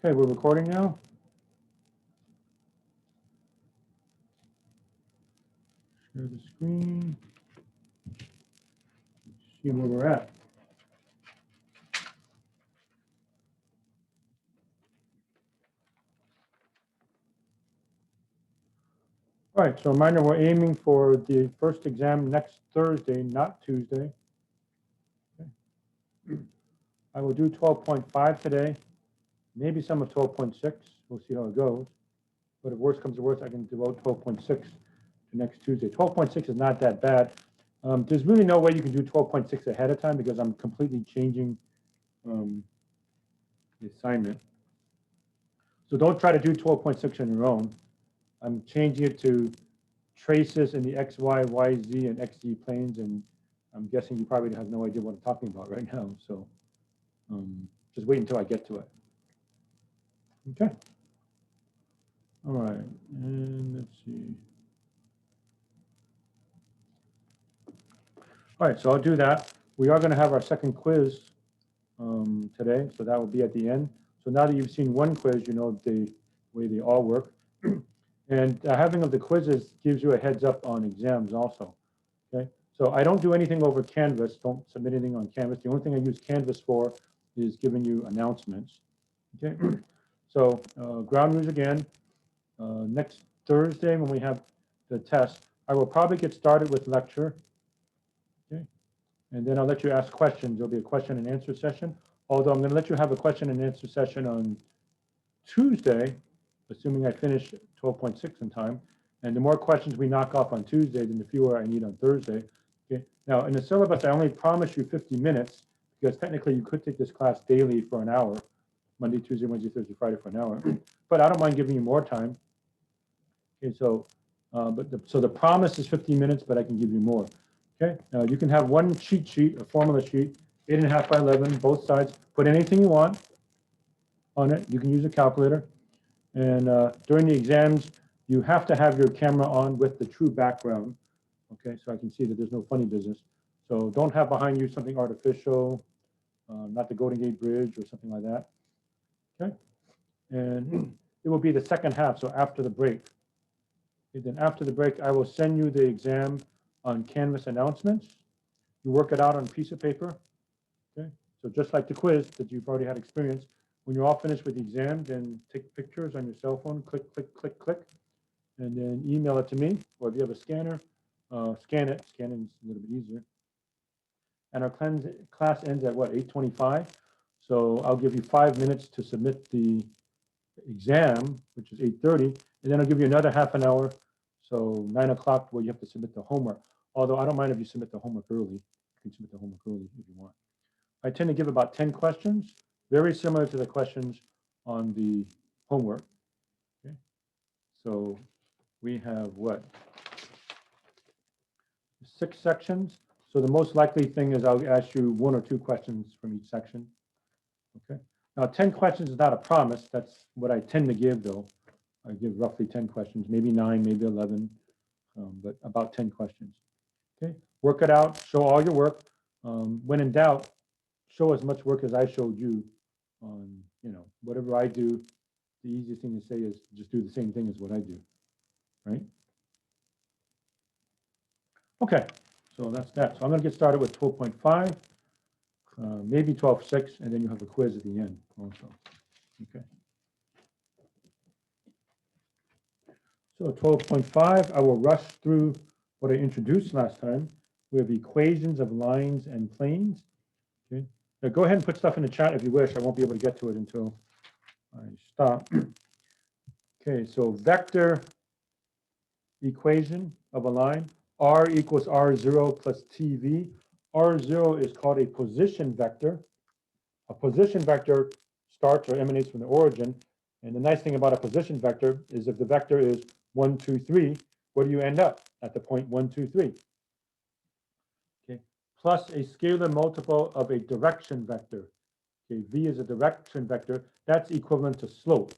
Okay, we're recording now. Share the screen. See where we're at. All right, so reminder, we're aiming for the first exam next Thursday, not Tuesday. Okay. I will do 12.5 today, maybe some of 12.6. We'll see how it goes. But if worse comes to worse, I can devote 12.6 to next Tuesday. 12.6 is not that bad. There's really no way you can do 12.6 ahead of time because I'm completely changing the assignment. So don't try to do 12.6 on your own. I'm changing it to traces in the X, Y, Y, Z, and XZ planes, and I'm guessing you probably have no idea what I'm talking about right now. So just wait until I get to it. Okay. All right, and let's see. All right, so I'll do that. We are going to have our second quiz today, so that will be at the end. So now that you've seen one quiz, you know the way they all work. And having of the quizzes gives you a heads up on exams also. Okay, so I don't do anything over Canvas. Don't submit anything on Canvas. The only thing I use Canvas for is giving you announcements. Okay, so ground rules again. Next Thursday when we have the test, I will probably get started with lecture. Okay, and then I'll let you ask questions. There'll be a question and answer session. Although I'm going to let you have a question and answer session on Tuesday, assuming I finish 12.6 in time. And the more questions we knock off on Tuesday, then the fewer I need on Thursday. Okay. Now, in the syllabus, I only promise you 50 minutes because technically you could take this class daily for an hour, Monday, Tuesday, Wednesday, Thursday, Friday for an hour. But I don't mind giving you more time. Okay, so so the promise is 15 minutes, but I can give you more. Okay, now you can have one cheat sheet, a formula sheet, 8.5 by 11, both sides. Put anything you want on it. You can use a calculator. And during the exams, you have to have your camera on with the true background. Okay, so I can see that there's no funny business. So don't have behind you something artificial, not the Golden Gate Bridge or something like that. Okay, and it will be the second half, so after the break. Okay, then after the break, I will send you the exam on Canvas announcements. You work it out on a piece of paper. Okay, so just like the quiz that you've already had experience, when you're all finished with the exam, then take pictures on your cell phone, click, click, click, click, and then email it to me. Or if you have a scanner, scan it. Scanning is a little bit easier. And our class ends at what, 8:25? So I'll give you 5 minutes to submit the exam, which is 8:30, and then I'll give you another half an hour, so 9 o'clock, where you have to submit the homework. Although I don't mind if you submit the homework early. You can submit the homework early if you want. I tend to give about 10 questions, very similar to the questions on the homework. Okay, so we have what? 6 sections. So the most likely thing is I'll ask you 1 or 2 questions from each section. Okay. Now 10 questions is not a promise. That's what I tend to give, though. I give roughly 10 questions, maybe 9, maybe 11, but about 10 questions. Okay. Work it out. Show all your work. When in doubt, show as much work as I showed you on, whatever I do. The easiest thing to say is just do the same thing as what I do, right? Okay, so that's that. So I'm going to get started with 12.5, maybe 12.6, and then you have a quiz at the end also. Okay. So 12.5, I will rush through what I introduced last time. We have equations of lines and planes. Okay. Now go ahead and put stuff in the chat if you wish. I won't be able to get to it until I stop. Okay, so vector equation of a line, r equals r0 plus tv. R0 is called a position vector. A position vector starts or emanates from the origin. And the nice thing about a position vector is if the vector is 1, 2, 3, where do you end up? At the point 1, 2, 3. Okay, plus a scalar multiple of a direction vector. Okay, v is a direction vector. That's equivalent to slope.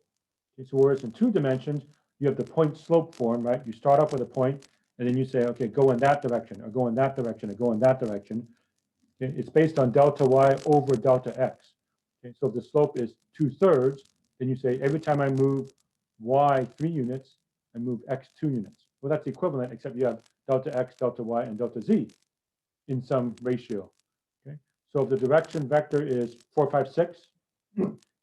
Okay, so whereas in 2 dimensions, you have the point slope form, right? You start off with a point, and then you say, okay, go in that direction, or go in that direction, or go in that direction. Okay, it's based on delta y over delta x. Okay, so if the slope is 2/3, then you say every time I move y 3 units, I move x 2 units. Well, that's equivalent, except you have delta x, delta y, and delta z in some ratio. Okay, so if the direction vector is 4, 5, 6,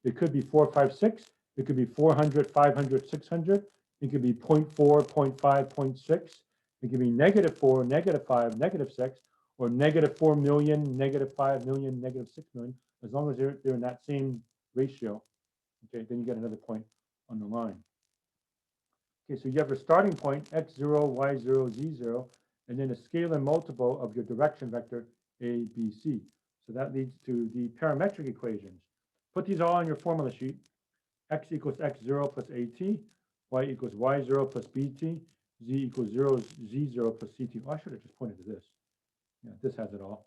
it could be 4, 5, 6. It could be 400, 500, 600. It could be 0.4, 0.5, 0.6. It could be -4, -5, -6, or -4 million, -5 million, -6 million. As long as they're in that same ratio, okay, then you get another point on the line. Okay, so you have a starting point, x0, y0, z0, and then a scalar multiple of your direction vector, a, b, c. So that leads to the parametric equations. Put these all on your formula sheet. X equals x0 plus at, y equals y0 plus bt, z equals 0, z0 plus ct. Oh, I should have just pointed to this. Yeah, this has it all.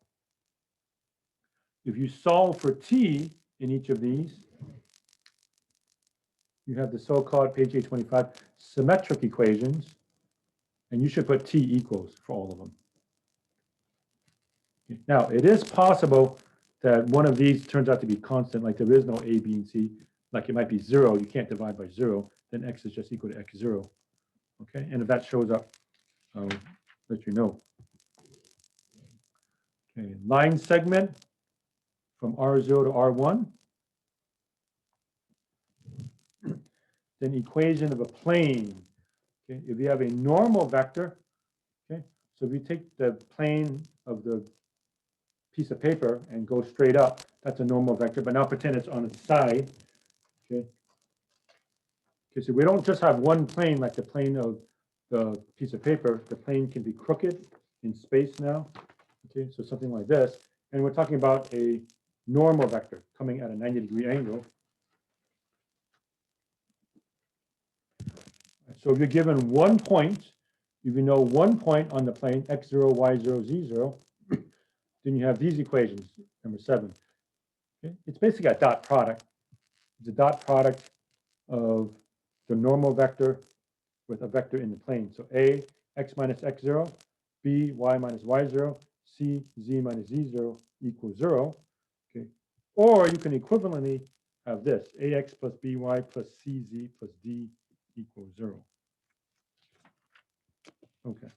If you solve for t in each of these, you have the so-called, page 825, symmetric equations, and you should put t equals for all of them. Okay. Now, it is possible that one of these turns out to be constant, like there is no a, b, and c, like it might be 0, you can't divide by 0, then x is just equal to x0. Okay, and if that shows up, I'll let you know. Okay, line segment from R0 to R1. Then equation of a plane. Okay, if you have a normal vector, okay, so if you take the plane of the piece of paper and go straight up, that's a normal vector, but now pretend it's on its side. Okay. Okay, so we don't just have one plane like the plane of the piece of paper. The plane can be crooked in space now. Okay, so something like this. And we're talking about a normal vector coming at a 90-degree angle. So if you're given 1 point, if you know 1 point on the plane, x0, y0, z0, then you have these equations, number 7. Okay? It's basically a dot product. It's a dot product of the normal vector with a vector in the plane. So A, x minus x0, B, y minus y0, C, z minus z0 equals 0. Okay. Or you can equivalently have this, ax plus by plus cz plus d equals 0. Okay.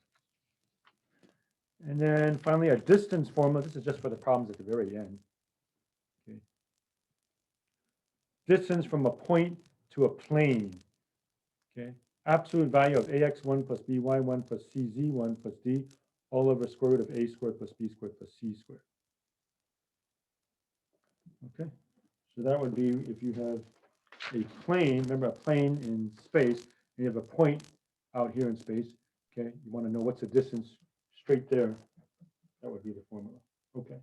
And then finally, a distance formula. This is just for the problems at the very end. Okay. Distance from a point to a plane. Okay. Absolute value of ax1 plus by1 plus cz1 plus d all over square root of a squared plus b squared plus c squared. Okay. So that would be if you have a plane, remember a plane in space, and you have a point out here in space. Okay. You want to know what's the distance straight there. That would be the formula. Okay.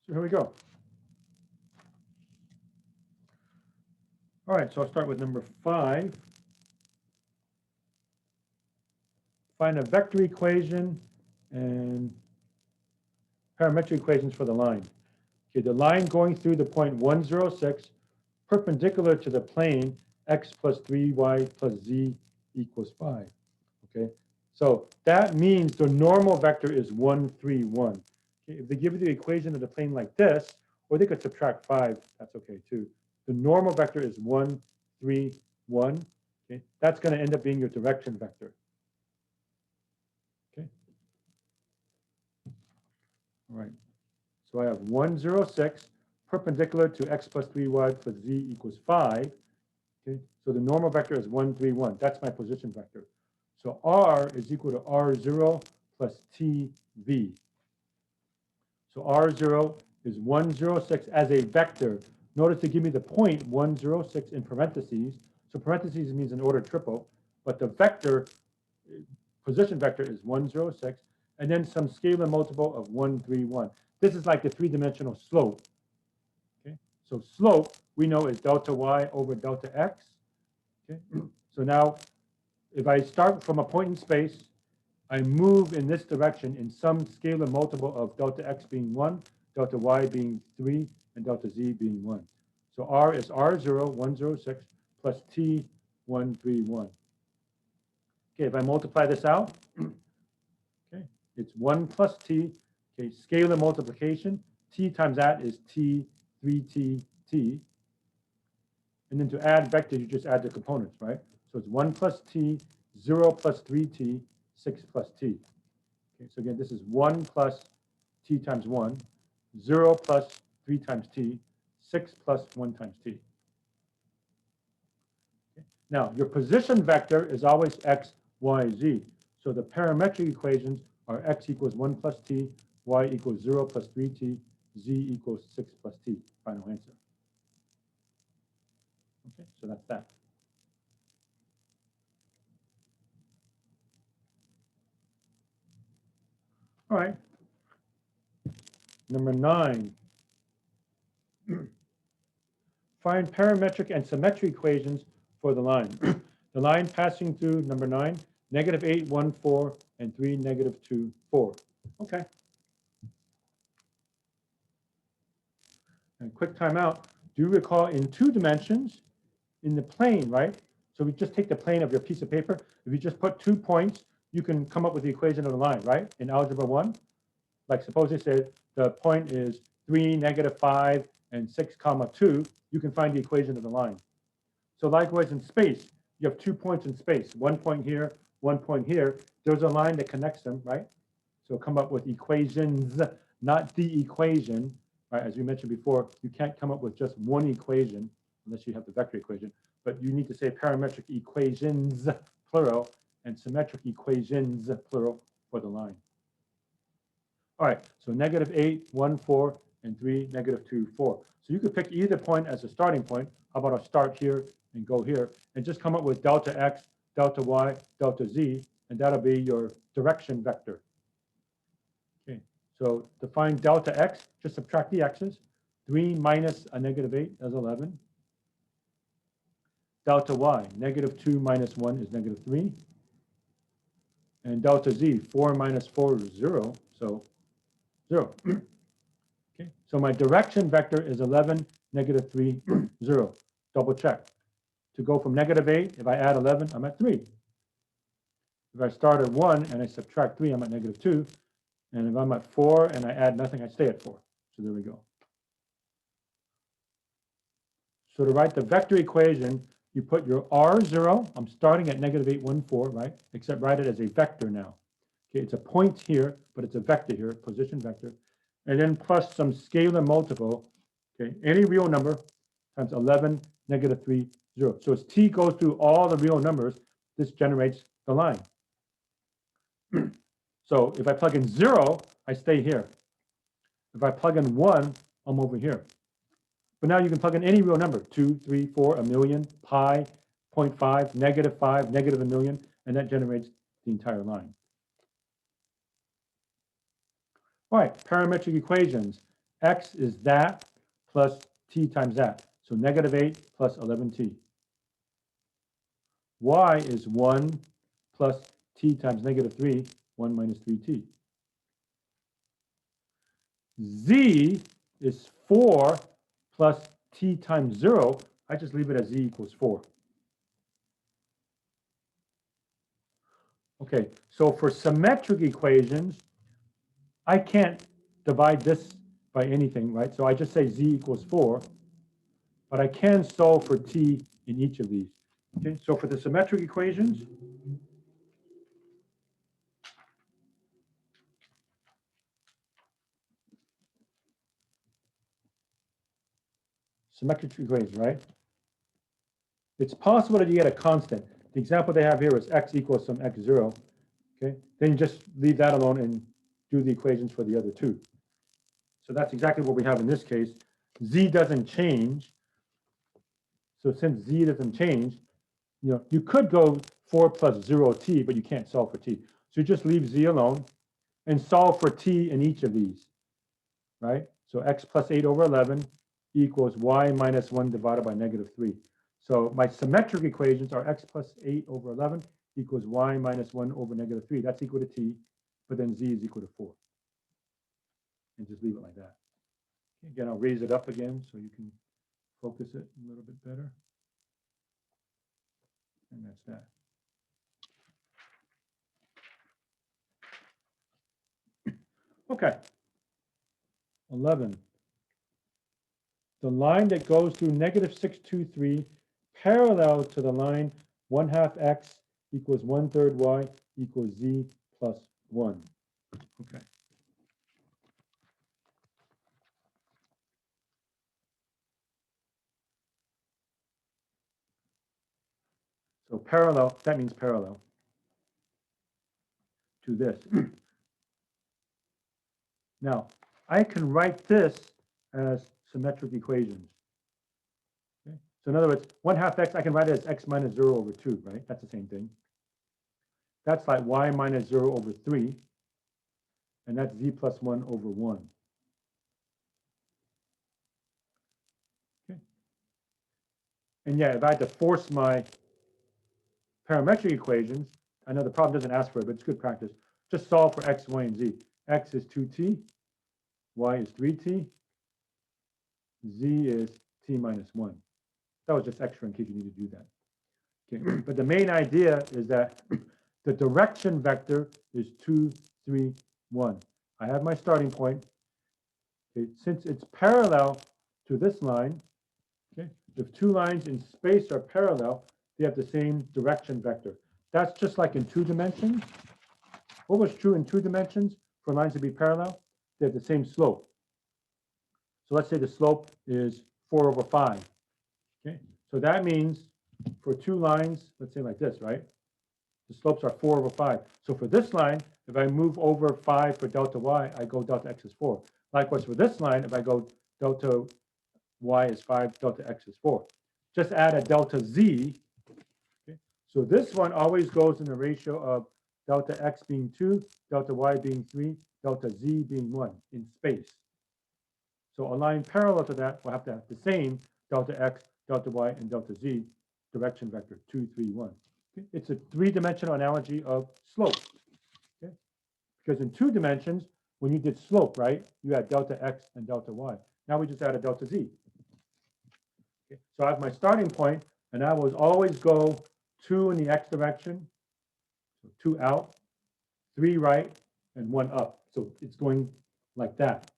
So here we go. All right, so I'll start with number 5. Find a vector equation and parametric equations for the line. Okay, the line going through the point 106, perpendicular to the plane, x plus 3y plus z equals 5. Okay, so that means the normal vector is 1, 3, 1. Okay, if they give you the equation of the plane like this, or they could subtract 5, that's okay too. The normal vector is 1, 3, 1. Okay, that's going to end up being your direction vector. Okay. All right. So I have 106 perpendicular to x plus 3y plus z equals 5. Okay. So the normal vector is 1, 3, 1. That's my position vector. So r is equal to r0 plus tv. So r0 is 106 as a vector. Notice to give me the point 106 in parentheses. So parentheses means an ordered triple, but the vector, position vector is 106, and then some scalar multiple of 1, 3, 1. This is like the 3-dimensional slope. Okay, so slope we know is delta y over delta x. Okay, so now if I start from a point in space, I move in this direction in some scalar multiple of delta x being 1, delta y being 3, and delta z being 1. So r is r0, 106, plus t, 1, 3, 1. Okay, if I multiply this out, okay, it's 1 plus t, okay, scalar multiplication, t times that is t, 3t, t. And then to add vectors, you just add the components, right? So it's 1 plus t, 0 plus 3t, 6 plus t. Okay, so again, this is 1 plus t times 1, 0 plus 3 times t, 6 plus 1 times t. Okay. Now, your position vector is always x, y, z. So the parametric equations are x equals 1 plus t, y equals 0 plus 3t, z equals 6 plus t. Final answer. Okay, so that's that. All right. Number 9. Find parametric and symmetric equations for the line. The line passing through number 9, -8, 1, 4, and 3, -2, 4. Okay. And quick timeout. Do you recall in 2 dimensions in the plane, right? So we just take the plane of your piece of paper. If you just put 2 points, you can come up with the equation of the line, right? In algebra 1, like suppose they said the point is 3, -5, and 6, 2, you can find the equation of the line. So likewise in space, you have 2 points in space, 1 point here, 1 point here. There's a line that connects them, right? So come up with equations, not the equation, right? As we mentioned before, you can't come up with just one equation unless you have the vector equation, but you need to say parametric equations, plural, and symmetric equations, plural, for the line. All right, so -8, 1, 4, and 3, -2, 4. So you could pick either point as a starting point. How about I'll start here and go here, and just come up with delta x, delta y, delta z, and that'll be your direction vector. Okay, so to find delta x, just subtract the x's. 3 minus a -8 is 11. Delta y, -2 minus 1 is -3. And delta z, 4 minus 4 is 0, so 0. Okay, so my direction vector is 11, -3, 0. Double check. To go from -8, if I add 11, I'm at 3. If I start at 1 and I subtract 3, I'm at -2. And if I'm at 4 and I add nothing, I stay at 4. So there we go. So to write the vector equation, you put your R0. I'm starting at -8, 1, 4, right? Except write it as a vector now. Okay, it's a point here, but it's a vector here, position vector. And then plus some scalar multiple, okay, any real number times 11, -3, 0. So as t goes through all the real numbers, this generates the line. So if I plug in 0, I stay here. If I plug in 1, I'm over here. But now you can plug in any real number, 2, 3, 4, a million, pi, 0.5, -5, -1 million, and that generates the entire line. All right, parametric equations. X is that plus t times that. So -8 plus 11t. Y is 1 plus t times -3, 1 minus 3t. Z is 4 plus t times 0. I just leave it as z equals 4. Okay, so for symmetric equations, I can't divide this by anything, right? So I just say z equals 4, but I can solve for t in each of these. Okay, so for the symmetric equations, right? It's possible that you get a constant. The example they have here is x equals some x0. Okay, then you just leave that alone and do the equations for the other two. So that's exactly what we have in this case. Z doesn't change. So since z doesn't change, you could go 4 plus 0t, but you can't solve for t. So you just leave z alone and solve for t in each of these, right? So x plus 8 over 11 equals y minus 1 divided by -3. So my symmetric equations are x plus 8 over 11 equals y minus 1 over -3. That's equal to t, but then z is equal to 4. And just leave it like that. Again, I'll raise it up again so you can focus it a little bit better. And that's that. Okay. 11. the line that goes through negative 6, 2, 3, parallel to the line 1/2 x equals 1/3 y equals z plus 1. Okay. So parallel, that means parallel to this. Now, I can write this as symmetric equations. Okay? So in other words, 1/2 x, I can write it as x minus 0 over 2, right? That's the same thing. That's like y minus 0 over 3. And that's z plus 1 over 1. Okay. And yeah, if I had to force my parametric equations, I know the problem doesn't ask for it, but it's good practice. Just solve for x, y, and z. X is 2t, y is 3t, z is t minus 1. That was just extra in case you need to do that. Okay. But the main idea is that the direction vector is 2, 3, 1. I have my starting point. Okay. Since it's parallel to this line, okay, if two lines in space are parallel, they have the same direction vector. That's just like in 2 dimensions. What was true in 2 dimensions for lines to be parallel? They have the same slope. So let's say the slope is 4 over 5. Okay, so that means for 2 lines, let's say like this, right? The slopes are 4 over 5. So for this line, if I move over 5 for delta y, I go delta x is 4. Likewise for this line, if I go delta y is 5, delta x is 4. Just add a delta z. Okay? So this one always goes in the ratio of delta x being 2, delta y being 3, delta z being 1 in space. So a line parallel to that will have to have the same delta x, delta y, and delta z direction vector 2, 3, 1. Okay? It's a 3-dimensional analogy of slope. Okay? Because in 2 dimensions, when you did slope, right, you had delta x and delta y. Now we just add a delta z. Okay? So I have my starting point, and I will always go 2 in the x direction, so 2 out, 3 right, and 1 up. So it's going like that.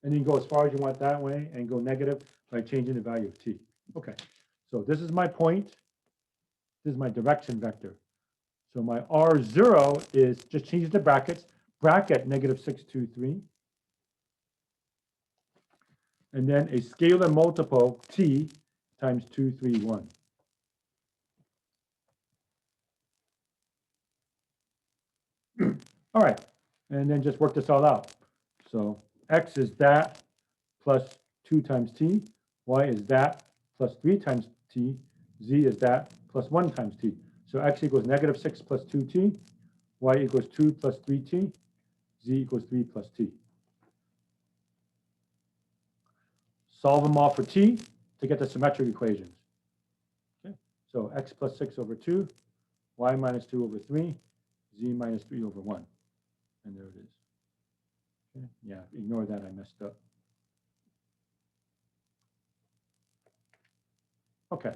And you can go as far as you want that way and go negative by changing the value of t. Okay, so this is my point. This is my direction vector. So my R0 is, just change the brackets, bracket negative 6, 2, 3. And then a scalar multiple t times 2, 3, 1. All right, and then just work this all out. So x is that plus 2 times t, y is that plus 3 times t, z is that plus 1 times t. So x equals negative 6 plus 2t, y equals 2 plus 3t, z equals 3 plus t. Solve them all for t to get the symmetric equations. Okay. So x plus 6 over 2, y minus 2 over 3, z minus 3 over 1. And there it is. Okay. Yeah, ignore that, I messed up. Okay,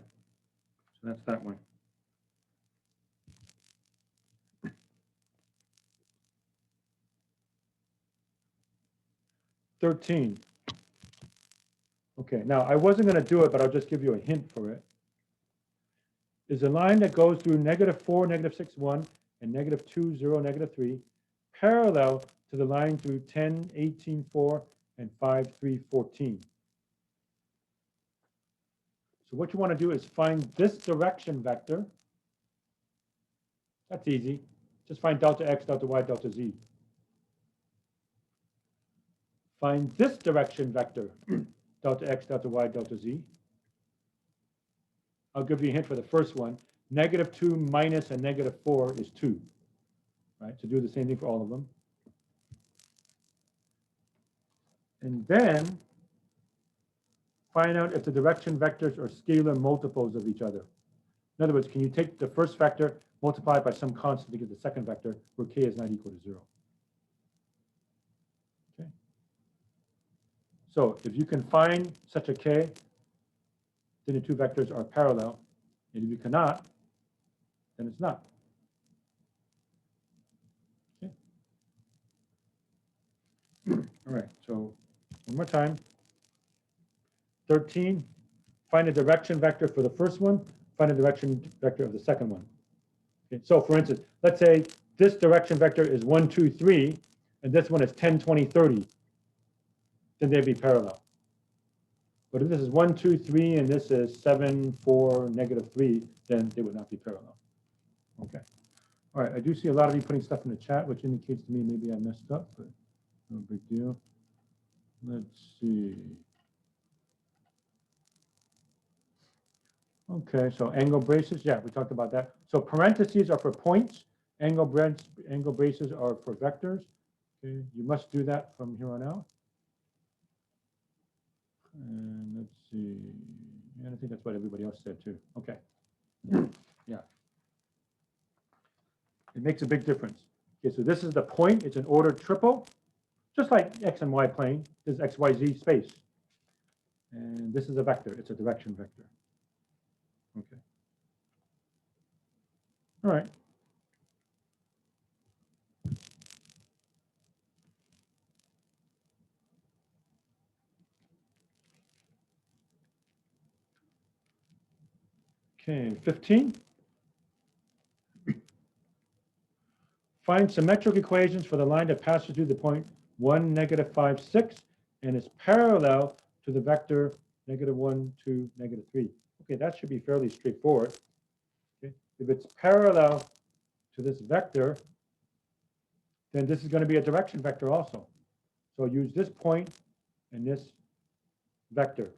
so that's that one. $13. Okay, now I wasn't going to do it, but I'll just give you a hint for it. Is a line that goes through negative 4, negative 6, 1, and negative 2, 0, negative 3, parallel to the line through 10, 18, 4, and 5, 3, 14. So what you want to do is find this direction vector. That's easy. Just find delta x, delta y, delta z. Find this direction vector, delta x, delta y, delta z. I'll give you a hint for the first one. Negative 2 minus a negative 4 is 2. Right? So do the same thing for all of them. And then find out if the direction vectors are scalar multiples of each other. In other words, can you take the first vector, multiply it by some constant to get the second vector where k is not equal to 0? Okay. So if you can find such a k, then the two vectors are parallel. And if you cannot, then it's not. Okay. All right, so one more time. 13, find a direction vector for the first one, find a direction vector of the second one. Okay, so for instance, let's say this direction vector is 1, 2, 3, and this one is 10, 20, 30. Then they'd be parallel. But if this is 1, 2, 3, and this is 7, 4, -3, then they would not be parallel. Okay. All right, I do see a lot of you putting stuff in the chat, which indicates to me maybe I messed up, but no big deal. Let's see. Okay, so angle braces, yeah, we talked about that. So parentheses are for points. Angle braces are for vectors. Okay, you must do that from here on out. And let's see. And I think that's what everybody else said too. Okay. Yeah. It makes a big difference. Okay, so this is the point. It's an ordered triple, just like X and Y plane. This is X, Y, Z space. And this is a vector. It's a direction vector. Okay. All right. Okay, 15. Find symmetric equations for the line that passes through the point 1, -5, 6, and is parallel to the vector -1, 2, -3. Okay, that should be fairly straightforward. Okay. If it's parallel to this vector, then this is going to be a direction vector also. So use this point and this vector.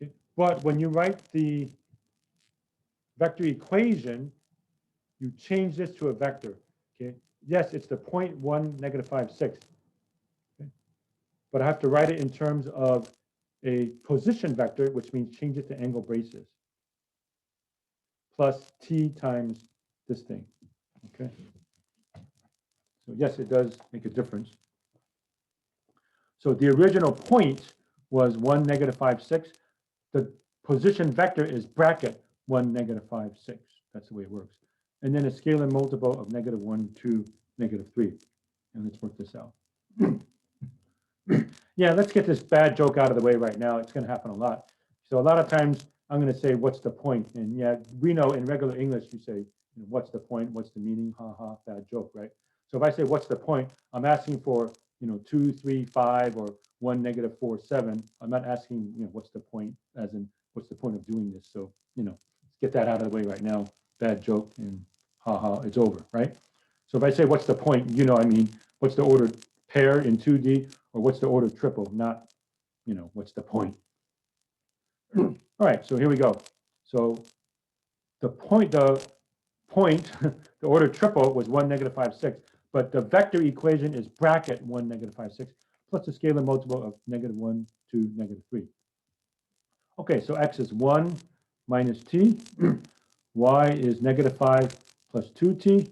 Okay. But when you write the vector equation, you change this to a vector. Okay. Yes, it's the point 1, -5, 6. Okay. But I have to write it in terms of a position vector, which means change it to angle braces, plus t times this thing. Okay. So yes, it does make a difference. So the original point was 1, -5, 6. The position vector is bracket 1, -5, 6. That's the way it works. And then a scalar multiple of -1, 2, -3. And let's work this out. Yeah, let's get this bad joke out of the way right now. It's going to happen a lot. So a lot of times I'm going to say, what's the point? And yeah, we know in regular English, you say, what's the point? What's the meaning? Ha ha, bad joke, right? So if I say, what's the point? I'm asking for, 2, 3, 5, or 1, -4, 7. I'm not asking, what's the point, as in, what's the point of doing this? So, let's get that out of the way right now. Bad joke, and ha ha, it's over, right? So if I say, what's the point? I mean, what's the ordered pair in 2D, or what's the ordered triple? Not, what's the point? All right, so here we go. So the point, the ordered triple was 1, -5, 6, but the vector equation is bracket 1, -5, 6, plus a scalar multiple of -1, 2, -3. Okay, so x is 1 minus t, y is -5 plus 2t,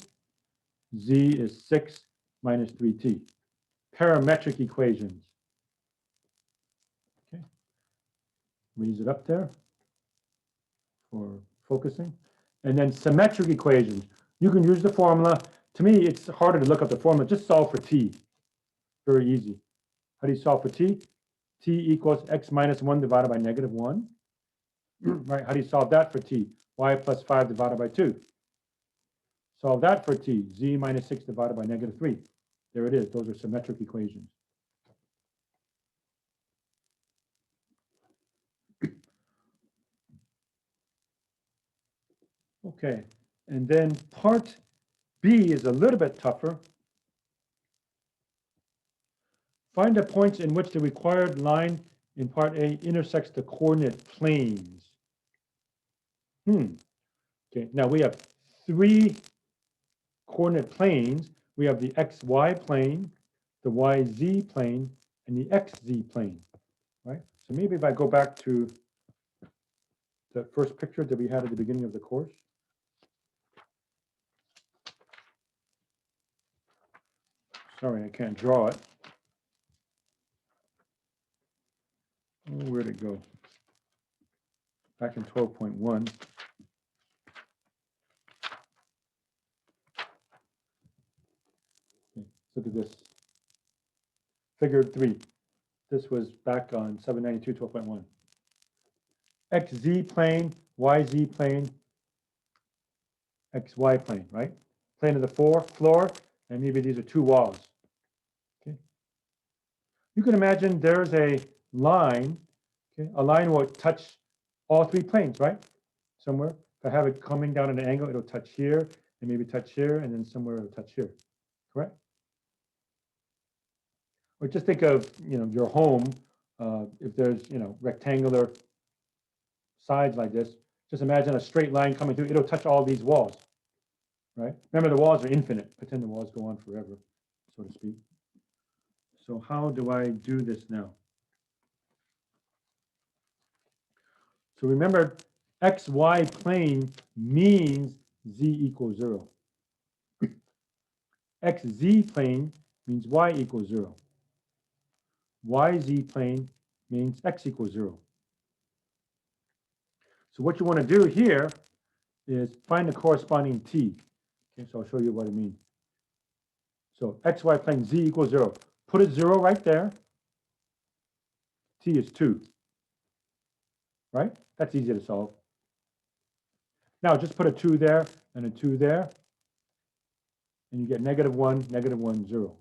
z is 6 minus 3t. Parametric equations. Okay, raise it up there for focusing. And then symmetric equations. You can use the formula. To me, it's harder to look up the formula. Just solve for t. Very easy. How do you solve for t? T equals x minus 1 divided by -1. Right? How do you solve that for t? Y plus 5 divided by 2. Solve that for t. Z minus 6 divided by -3. There it is. Those are symmetric equations. Okay. And then part B is a little bit tougher. Find the points in which the required line in part A intersects the coordinate planes. Okay, now we have 3 coordinate planes. We have the XY plane, the YZ plane, and the XZ plane, right? So maybe if I go back to the first picture that we had at the beginning of the course. Sorry, I can't draw it. Oh, where'd it go? Back in 12.1. Okay, look at this. Figure 3. This was back on 792, 12.1. XZ plane, YZ plane, XY plane, right? Plane of the floor, and maybe these are two walls. Okay. You can imagine there's a line, okay? A line will touch all three planes, right? Somewhere. If I have it coming down at an angle, it'll touch here, and maybe touch here, and then somewhere it'll touch here, correct? Or just think of, your home. If there's, rectangular sides like this, just imagine a straight line coming through. It'll touch all these walls, right? Remember, the walls are infinite. Pretend the walls go on forever, so to speak. So how do I do this now? So remember, XY plane means Z equals 0. XZ plane means Y equals 0. YZ plane means X equals 0. So what you want to do here is find the corresponding T. Okay, so I'll show you what I mean. So XY plane Z equals 0. Put a 0 right there. T is 2. Right? That's easy to solve. Now just put a 2 there and a 2 there. And you get -1, -1, 0.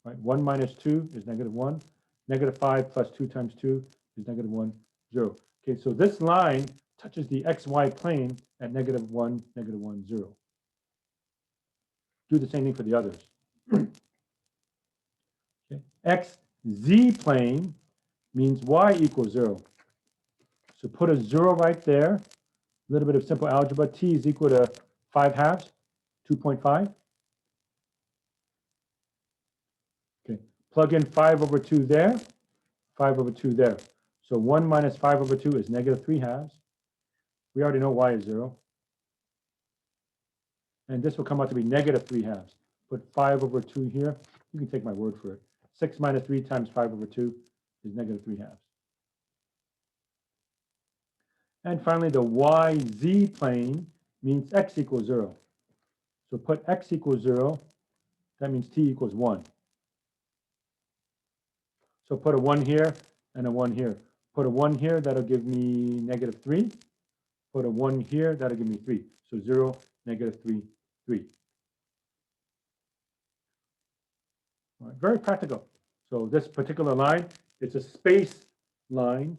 Right? 1 minus 2 is -1. -5 plus 2 times 2 is -1, 0. Okay, so this line touches the XY plane at -1, -1, 0. Do the same thing for the others. Okay. XZ plane means Y equals 0. So put a 0 right there. A little bit of simple algebra. T is equal to 5/2, 2.5. Okay, plug in 5/2 there, 5/2 there. So 1 minus 5/2 is -3/2. We already know Y is 0. And this will come out to be -3/2. Put 5/2 here. You can take my word for it. 6 minus 3 times 5/2 is -3/2. And finally, the YZ plane means X equals 0. So put X equals 0. That means T equals 1. So put a 1 here and a 1 here. Put a 1 here, that'll give me -3. Put a 1 here, that'll give me 3. So 0, -3, 3. All right, very practical. So this particular line, it's a space line.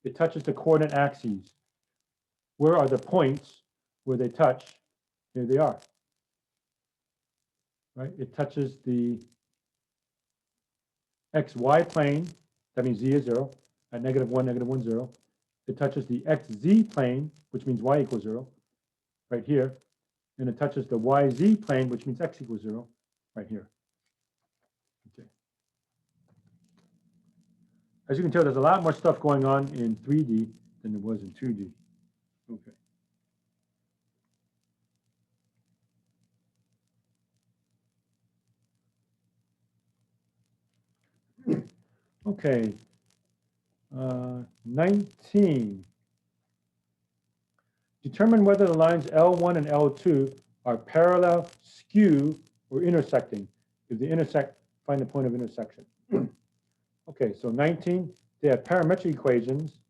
It touches the coordinate axes. Where are the points where they touch? Here they are. Right? It touches the XY plane. That means Z is 0. At -1, -1, 0. It touches the XZ plane, which means Y equals 0, right here. And it touches the YZ plane, which means X equals 0, right here. Okay. As you can tell, there's a lot more stuff going on in 3D than there was in 2D. Okay. Okay. 19. Determine whether the lines L1 and L2 are parallel, skew, or intersecting. If they intersect, find the point of intersection. Okay, so 19, they have parametric equations.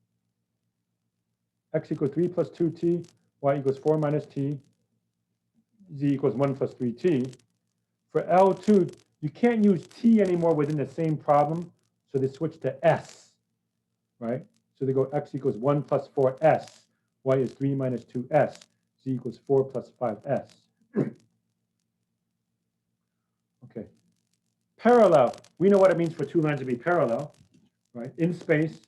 X equals 3 plus 2t, y equals 4 minus t, z equals 1 plus 3t. For L2, you can't use t anymore within the same problem, so they switch to s, right? So they go x equals 1 plus 4s, y is 3 minus 2s, z equals 4 plus 5s. Okay. Parallel, we know what it means for two lines to be parallel, right? In space,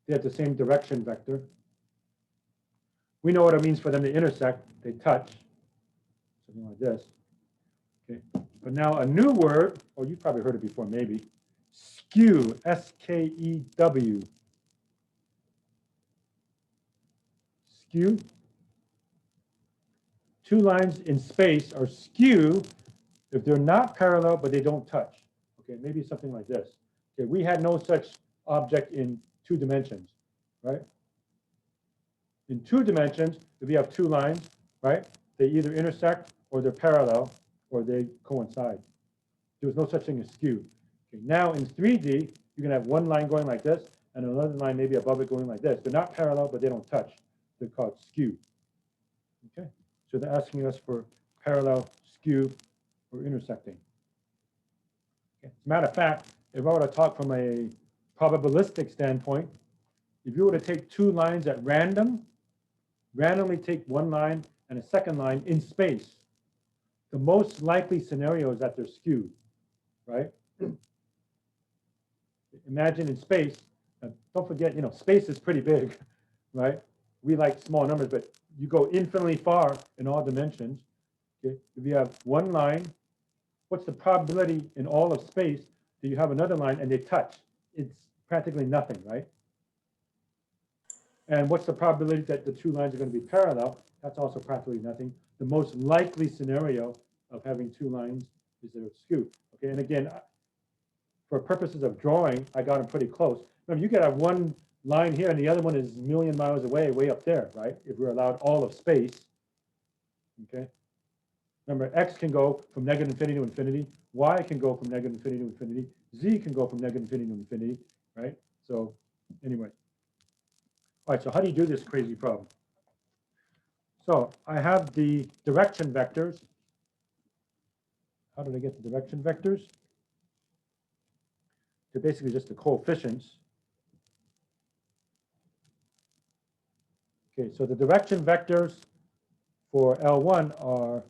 they have the same direction vector. We know what it means for them to intersect, they touch, something like this. Okay. But now a new word, oh, you've probably heard it before, maybe. Skew, S-K-E-W. Skew. Two lines in space are skew if they're not parallel, but they don't touch. Okay, maybe something like this. Okay, we had no such object in 2 dimensions, right? In 2 dimensions, if you have 2 lines, right, they either intersect or they're parallel or they coincide. There was no such thing as skew. Okay, now in 3D, you can have one line going like this and another line maybe above it going like this. They're not parallel, but they don't touch. They're called skew. Okay, so they're asking us for parallel, skew, or intersecting. Okay. As a matter of fact, if I were to talk from a probabilistic standpoint, if you were to take two lines at randomly take one line and a second line in space, the most likely scenario is that they're skewed, right? Imagine in space, don't forget, space is pretty big, right? We like small numbers, but you go infinitely far in all dimensions. Okay? If you have one line, what's the probability in all of space that you have another line and they touch? It's practically nothing, right? And what's the probability that the two lines are going to be parallel? That's also practically nothing. The most likely scenario of having two lines is that it's skewed. Okay, and again, for purposes of drawing, I got them pretty close. Remember, you could have one line here and the other one is a million miles away, way up there, right? If we're allowed all of space. Okay. Remember, x can go from negative infinity to infinity. Y can go from negative infinity to infinity. Z can go from negative infinity to infinity, right? So anyway. All right, so how do you do this crazy problem? So I have the direction vectors. How did I get the direction vectors? They're basically just the coefficients. Okay, so the direction vectors for L1 are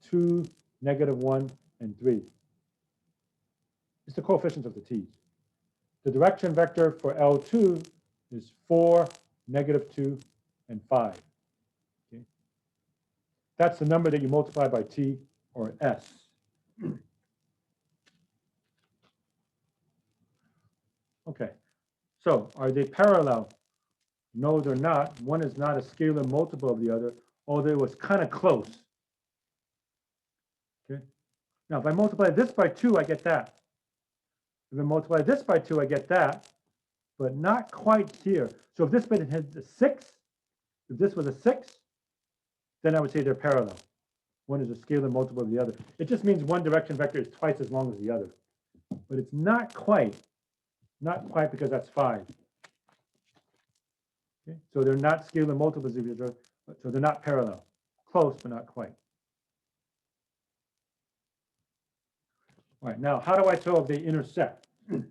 2, -1, and 3. It's the coefficients of the t's. The direction vector for L2 is 4, -2, and 5. Okay. That's the number that you multiply by t, or s. Okay, so are they parallel? No, they're not. One is not a scalar multiple of the other, although it was kind of close. Okay. Now, if I multiply this by 2, I get that. If I multiply this by 2, I get that, but not quite here. So if this bit had a 6, if this was a 6, then I would say they're parallel. One is a scalar multiple of the other. It just means one direction vector is twice as long as the other. But it's not quite because that's 5. Okay? So they're not scalar multiples of each other, so they're not parallel. Close, but not quite. All right, now how do I tell if they intersect? Okay,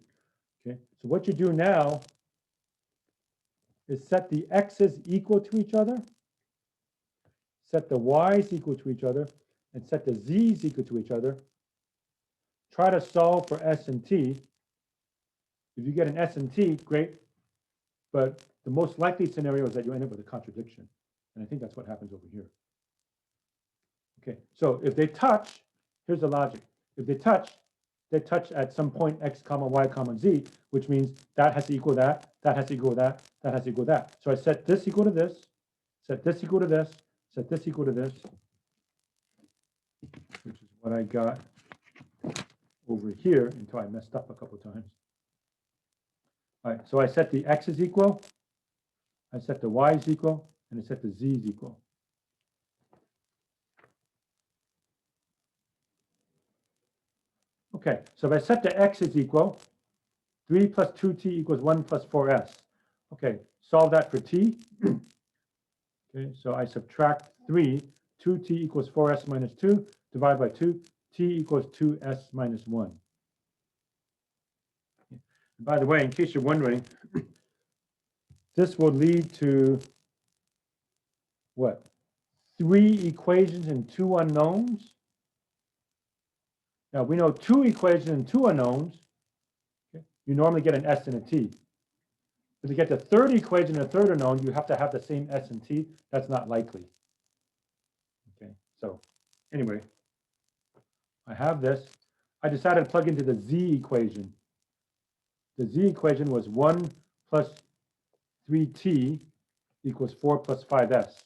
so what you do now is set the x's equal to each other, set the y's equal to each other, and set the z's equal to each other. Try to solve for s and t. If you get an s and t, great. But the most likely scenario is that you end up with a contradiction. And I think that's what happens over here. Okay, so if they touch, here's the logic. If they touch at some point x comma y comma z, which means that has to equal that, that has to equal that, that has to equal that. So I set this equal to this, set this equal to this, set this equal to this, which is what I got over here until I messed up a couple of times. All right, so I set the x's equal, I set the y's equal, and I set the z's equal. Okay, so if I set the x's equal, 3 plus 2t equals 1 plus 4s. Okay, solve that for t. Okay, so I subtract 3, 2t equals 4s minus 2, divide by 2, t equals 2s minus 1. And by the way, in case you're wondering, this will lead to what? 3 equations and 2 unknowns. Now we know 2 equations and 2 unknowns. Okay, you normally get an s and a t. If you get the third equation and a third unknown, you have to have the same s and t. That's not likely. Okay, so anyway, I have this. I decided to plug into the z equation. The z equation was 1 plus 3t equals 4 plus 5s.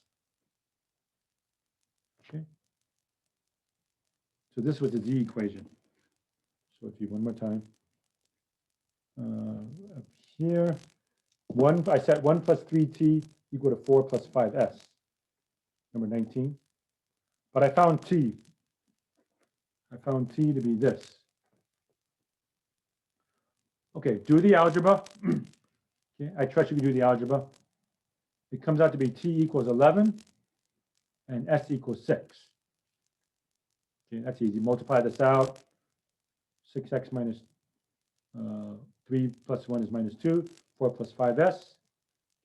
Okay, so this was the z equation. So if you one more time. Up here, I set 1 plus 3t equal to 4 plus 5s, number 19. But I found t. I found t to be this. Okay, do the algebra. Okay, Okay, I trust you can do the algebra. It comes out to be t equals 11 and s equals 6. Okay, that's easy. Multiply this out. 6x minus 3 plus 1 is minus 2. 4 plus 5s.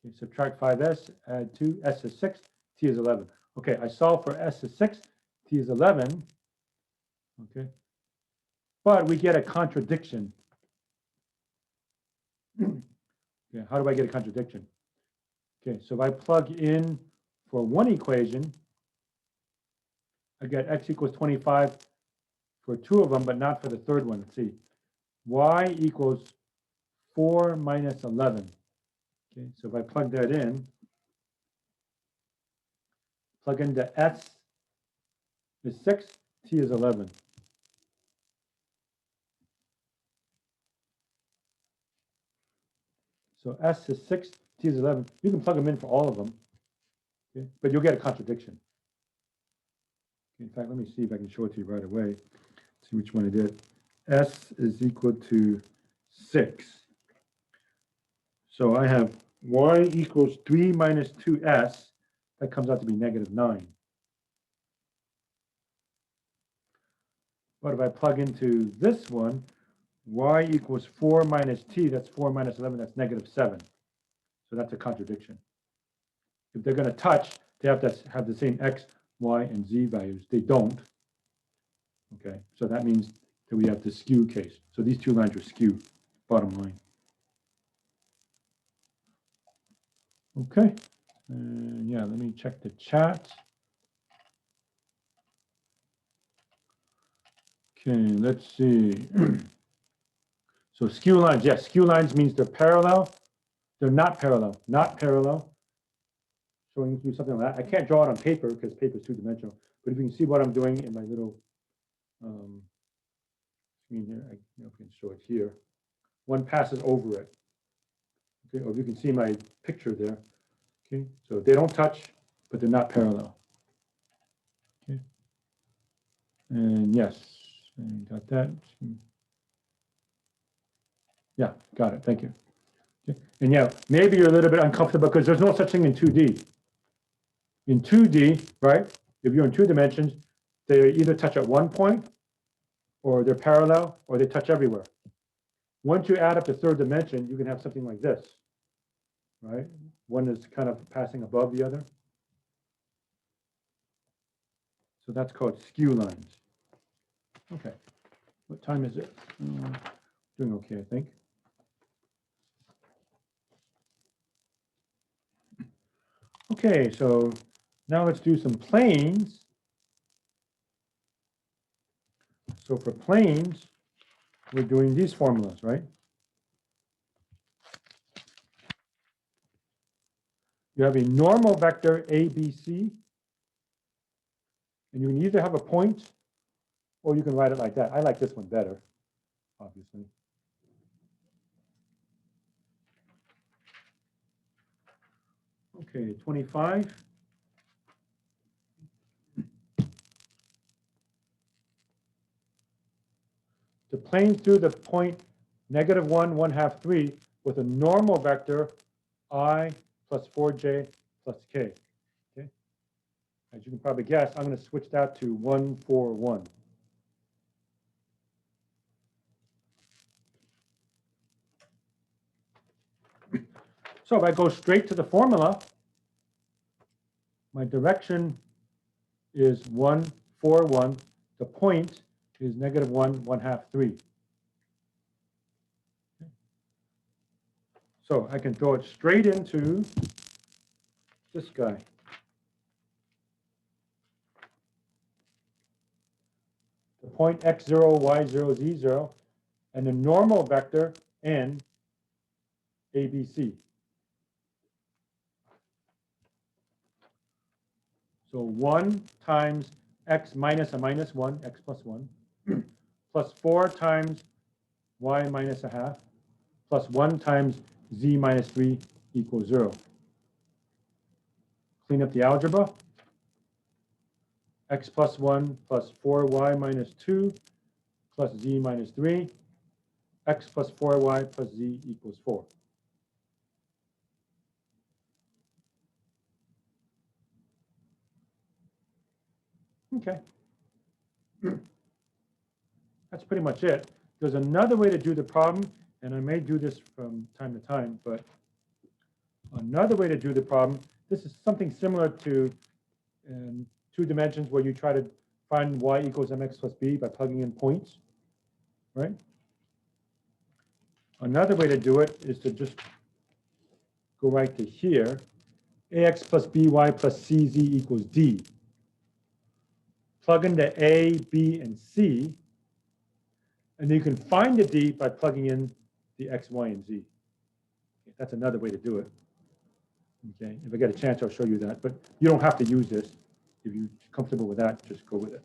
Okay, subtract 5s, add 2. S is 6, t is 11. Okay, I solve for s is 6, t is 11. Okay, but we get a contradiction. Okay, how do I get a contradiction? Okay, so if I plug in for one equation, I get x equals 25 for two of them, but not for the third one. Let's see. Y equals 4 minus 11. Okay, so if I plug that in, plug into s is 6, t is 11. So s is 6, t is 11. You can plug them in for all of them, okay? But you'll get a contradiction. In fact, let me see if I can show it to you right away. See which one I did. S is equal to 6. So I have y equals 3 minus 2s. That comes out to be negative 9. But if I plug into this one, y equals 4 minus t, that's 4 minus 11, that's negative 7. So that's a contradiction. If they're going to touch, they have to have the same x, y, and z values. They don't. Okay, so that means that we have the skew case. So these two lines are skew, bottom line. Okay, yeah, let me check the chat. Okay, let's see. So skew lines, yes, skew lines means they're parallel. They're not parallel, not parallel. Showing you something like that. I can't draw it on paper because paper is two-dimensional. But if you can see what I'm doing in my little screen here, I don't know if I can show it here. One passes over it. Okay, or if you can see my picture there. Okay, so they don't touch, but they're not parallel. Okay, and yes, I got that. Yeah, got it. Thank you. Okay. And yeah, maybe you're a little bit uncomfortable because there's no such thing in 2D. In 2D, right? If you're in 2 dimensions, they either touch at one point, or they're parallel, or they touch everywhere. Once you add up the third dimension, you can have something like this, right? One is kind of passing above the other. So that's called skew lines. Okay, what time is it? Doing okay, I think. Okay, so now let's do some planes. So for planes, we're doing these formulas, right? You have a normal vector ABC, and you can either have a point or you can write it like that. I like this one better, obviously. Okay, 25. The plane through the point -1, 1/2, 3 with a normal vector I plus 4j plus k. Okay. As you can probably guess, I'm going to switch that to 1, 4, 1. So if I go straight to the formula, my direction is 1, 4, 1. The point is -1, 1/2, 3. Okay. So I can throw it straight into this guy. The point x0, y0, z0, and the normal vector n, ABC. So 1 times x minus a minus 1, x plus 1, plus 4 times y minus a half, plus 1 times z minus 3 equals 0. Clean up the algebra. X plus 1 plus 4y minus 2 plus z minus 3. X plus 4y plus z equals 4. Okay. That's pretty much it. There's another way to do the problem, and I may do this from time to time, but another way to do the problem, this is something similar to 2 dimensions where you try to find y equals mx plus b by plugging in points, right? Another way to do it is to just go right to here, ax plus by plus cz equals d. Plug into a, b, and c, and you can find the d by plugging in the x, y, and z. That's another way to do it. Okay, if I get a chance, I'll show you that, but you don't have to use this. If you're comfortable with that, just go with it.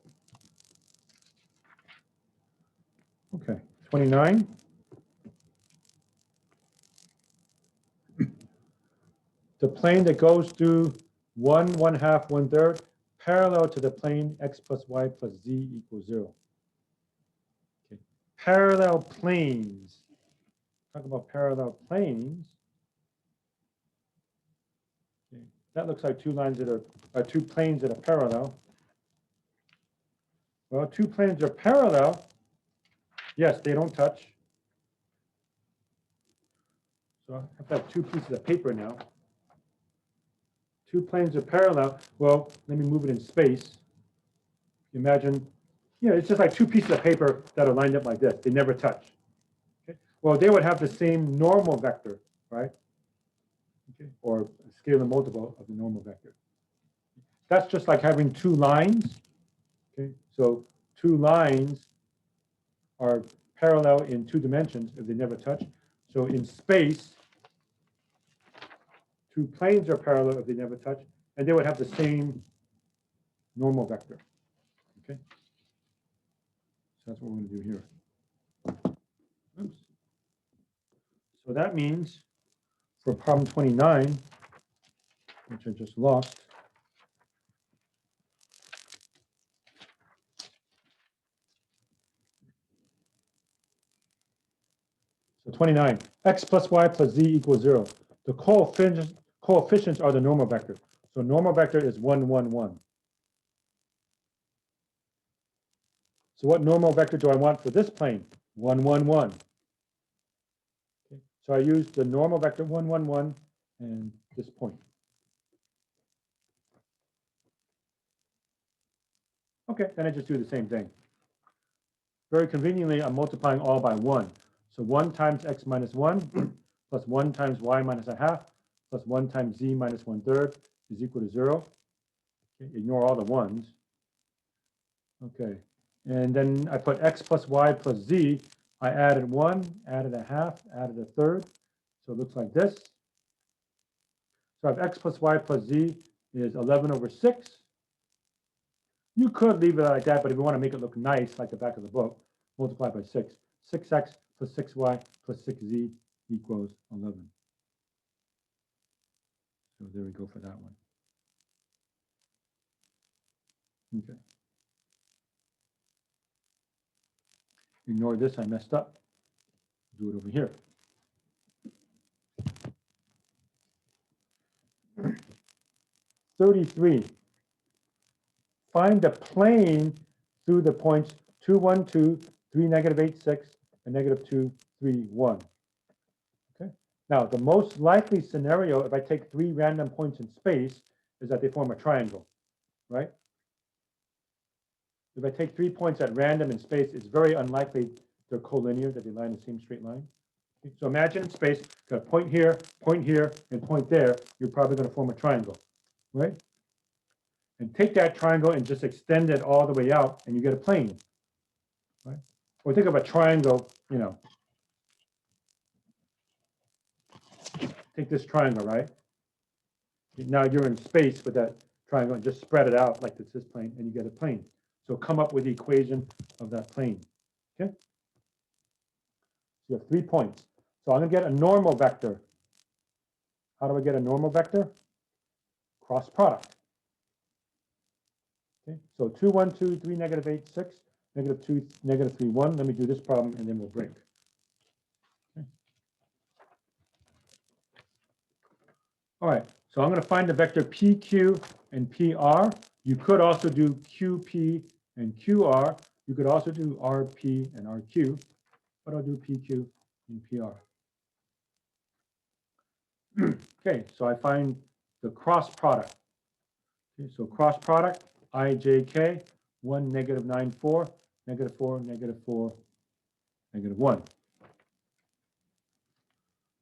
Okay, 29. The plane that goes through 1, 1/2, 1/3, parallel to the plane x plus y plus z equals 0. Okay. Parallel planes. Talk about parallel planes. Okay. That looks like 2 lines that are 2 planes that are parallel. Well, 2 planes are parallel. Yes, they don't touch. So I have to have 2 pieces of paper now. 2 planes are parallel. Well, let me move it in space. Imagine, it's just like 2 pieces of paper that are lined up like this. They never touch. Okay. Well, they would have the same normal vector, right? Okay. Or a scalar multiple of the normal vector. That's just like having 2 lines. Okay. So 2 lines are parallel in 2 dimensions if they never touch. So in space, 2 planes are parallel if they never touch, and they would have the same normal vector. Okay. So that's what we're going to do here. Oops. So that means for problem 29, which I just lost, so 29, x plus y plus z equals 0. The coefficients are the normal vector. So normal vector is 1, 1, 1. So what normal vector do I want for this plane? 1, 1, 1. Okay. So I use the normal vector 1, 1, 1 and this point. Okay, then I just do the same thing. Very conveniently, I'm multiplying all by 1. So 1 times x minus 1 plus 1 times y minus 1/2 plus 1 times z minus 1/3 is equal to 0. Okay, ignore all the 1s. Okay, and then I put x plus y plus z. I added 1, added 1/2, added 1/3. So it looks like this. So I have x plus y plus z is 11 over 6. You could leave it like that, but if you want to make it look nice, like the back of the book, multiply by 6. 6x plus 6y plus 6z equals 11. So there we go for that one. Okay. Ignore this, I messed up. Do it over here. (33). Find the plane through the points 2, 1, 2, 3, -8, 6, and -2, 3, 1. Okay. Now, the most likely scenario, if I take 3 random points in space, is that they form a triangle, right? If I take 3 points at random in space, it's very unlikely they're collinear, that they lie in the same straight line. Okay. So imagine in space, got a point here, and point there. You're probably going to form a triangle, right? And take that triangle and just extend it all the way out, and you get a plane, right? Or think of a triangle, take this triangle, right? Now you're in space with that triangle, and just spread it out like this plane, and you get a plane. So come up with the equation of that plane, okay? So you have 3 points. So I'm going to get a normal vector. How do I get a normal vector? Cross product. Okay, so 2, 1, 2, 3, -8, 6, -2, -3, 1. Let me do this problem, and then we'll break. Okay. All right, so I'm going to find the vector PQ and PR You could also do QP and QR. You could also do RP and RQ, but I'll do PQ and PR. Okay, so I find the cross product. Okay, so cross product, IJK, 1, -9, 4, -4, -4, -1.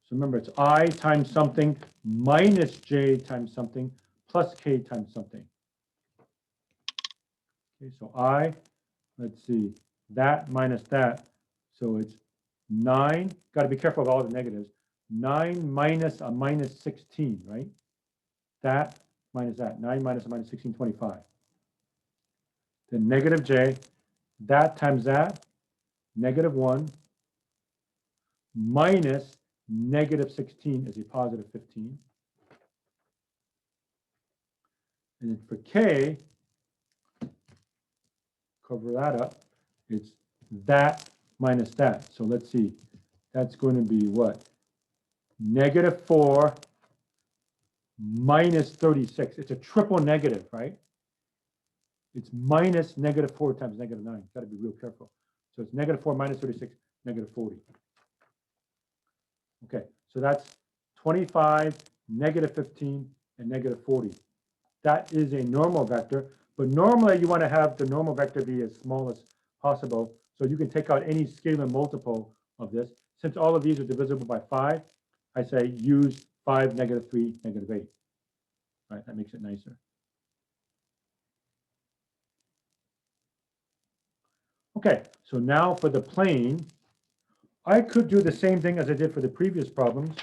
So remember, it's I times something minus J times something plus K times something. Okay, so I, let's see, that minus that. So it's 9, got to be careful of all the negatives. 9 minus a minus 16, right? That minus that, 9 minus a minus 16, 25. Then negative J, that times that, -1, minus -16 is a positive 15. And then for K, cover that up, it's that minus that. So let's see, that's going to be what? -4 minus 36. It's a triple negative, right? It's minus -4 times -9. Got to be real careful. So it's -4 minus 36, -40. Okay, so that's 25, -15, and -40. That is a normal vector, but normally you want to have the normal vector be as small as possible. So you can take out any scalar multiple of this. Since all of these are divisible by 5, I say use 5, -3, -8. Right, that makes it nicer. Okay, so now for the plane, I could do the same thing as I did for the previous problems,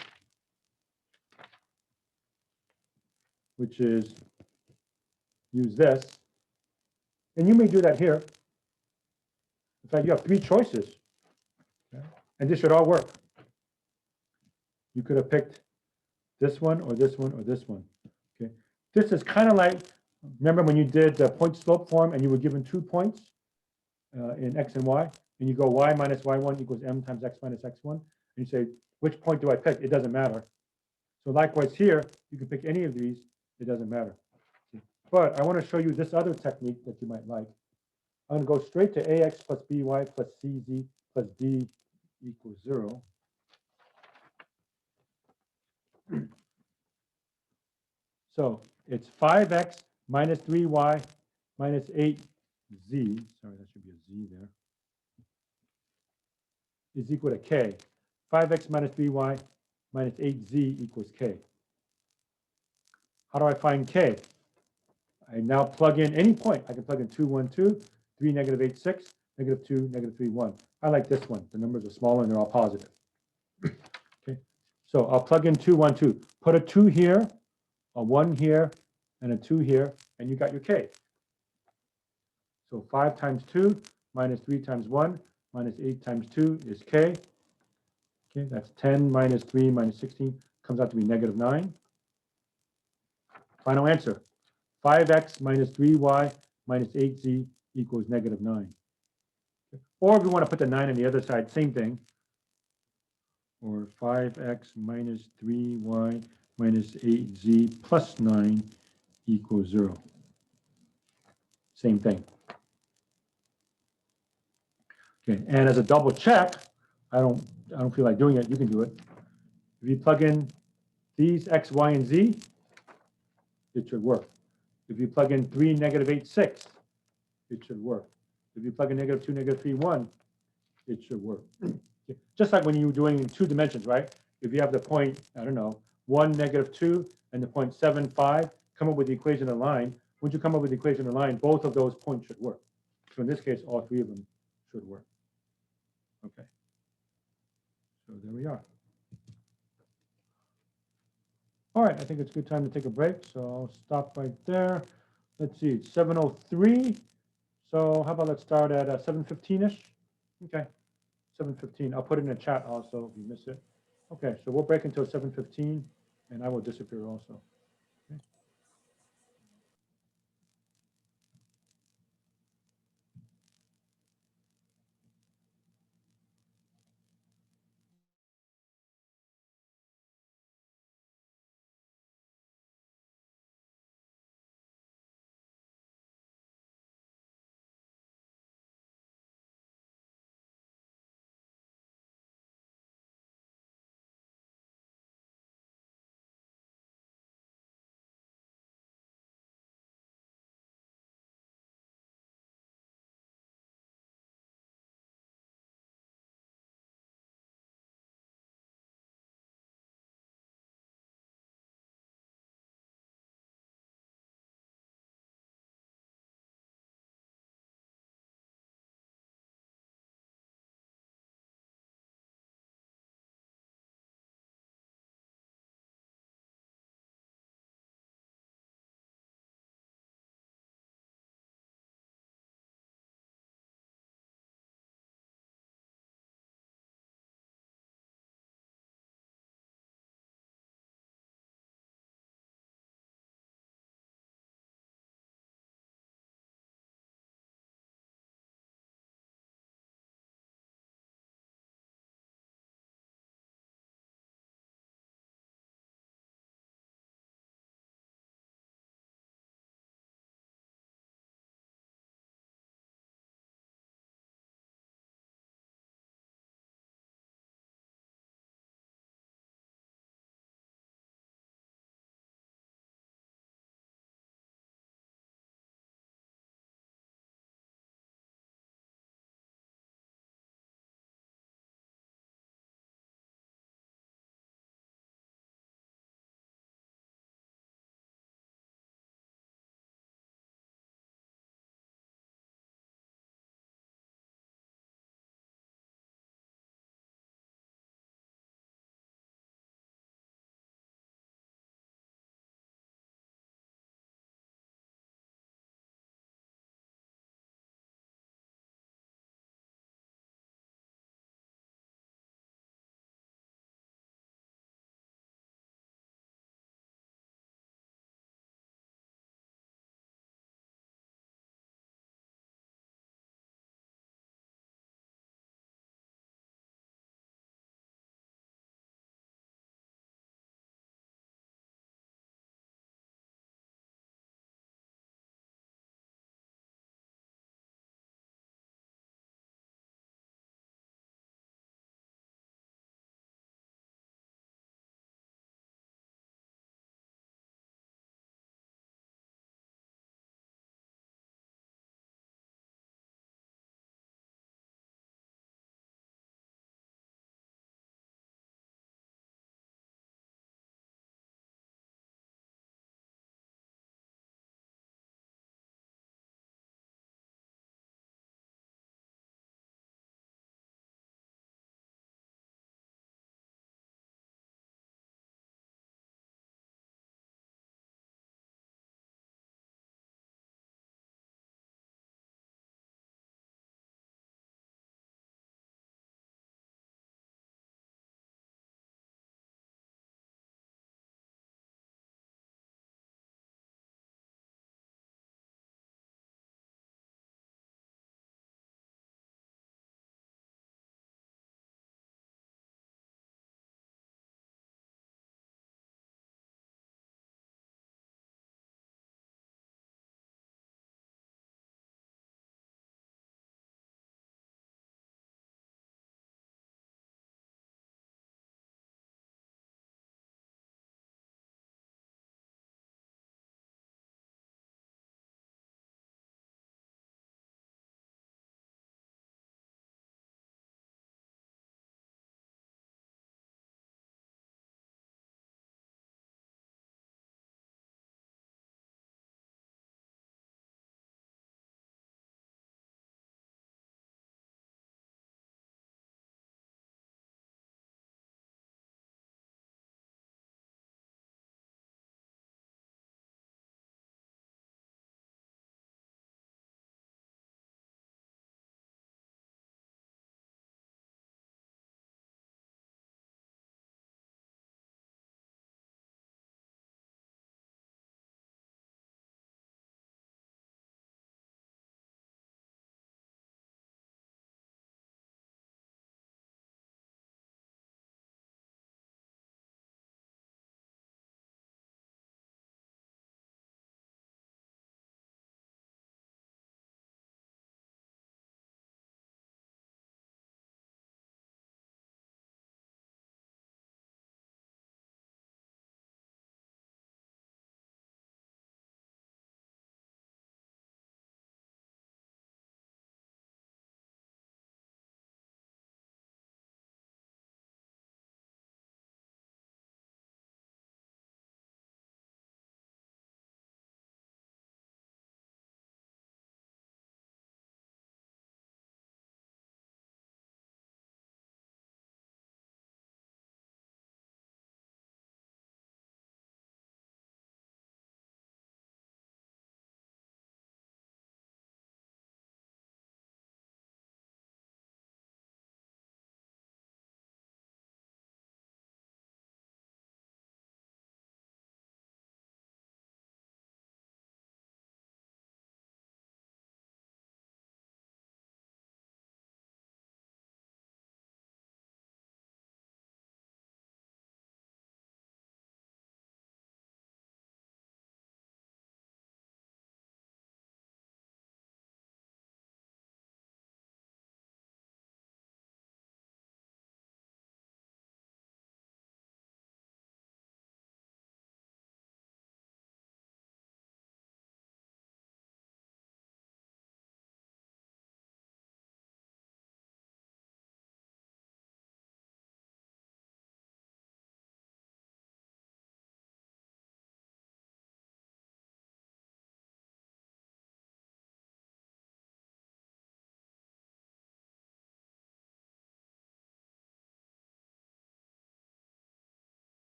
which is use this. And you may do that here. In fact, you have 3 choices. Okay? And this should all work. You could have picked this one or this one or this one. Okay. This is kind of like, remember when you did the point slope form and you were given 2 points in x and y, and you go y minus y1 equals m times x minus x1, and you say, which point do I pick? It doesn't matter. So likewise here, you can pick any of these. It doesn't matter. But I want to show you this other technique that you might like. I'm going to go straight to ax plus by plus cz plus d equals 0. So it's 5x minus 3y minus 8z, sorry, that should be a z there, is equal to k. 5x minus 3y minus 8z equals k. How do I find k? I now plug in any point. I can plug in 2, 1, 2, 3, -8, 6, -2, -3, 1. I like this one. The numbers are smaller and they're all positive. Okay, so I'll plug in 2, 1, 2. Put a 2 here, a 1 here, and a 2 here, and you got your k. So 5 times 2 minus 3 times 1 minus 8 times 2 is k. Okay, that's 10 minus 3 minus 16 comes out to be -9. Final answer, 5x minus 3y minus 8z equals -9. Okay. Or if we want to put the 9 on the other side, same thing. Or 5x minus 3y minus 8z plus 9 equals 0. Same thing. Okay, and as a double check, I don't feel like doing it. You can do it. If you plug in these x, y, and z, it should work. If you plug in 3, -8, 6, it should work. If you plug in -2, -3, 1, it should work. Just like when you're doing in 2 dimensions, right? If you have the point, I don't know, 1, -2, and the point 7, 5, come up with the equation of the line. Once you come up with the equation of the line, both of those points should work. So in this case, all 3 of them should work. Okay. So there we are. All right, I think it's a good time to take a break. So I'll stop right there. Let's see, it's 7:03. So how about let's start at 7:15-ish? Okay, 7:15. I'll put it in the chat also if you miss it. Okay, so we'll break until 7:15, and I will disappear also.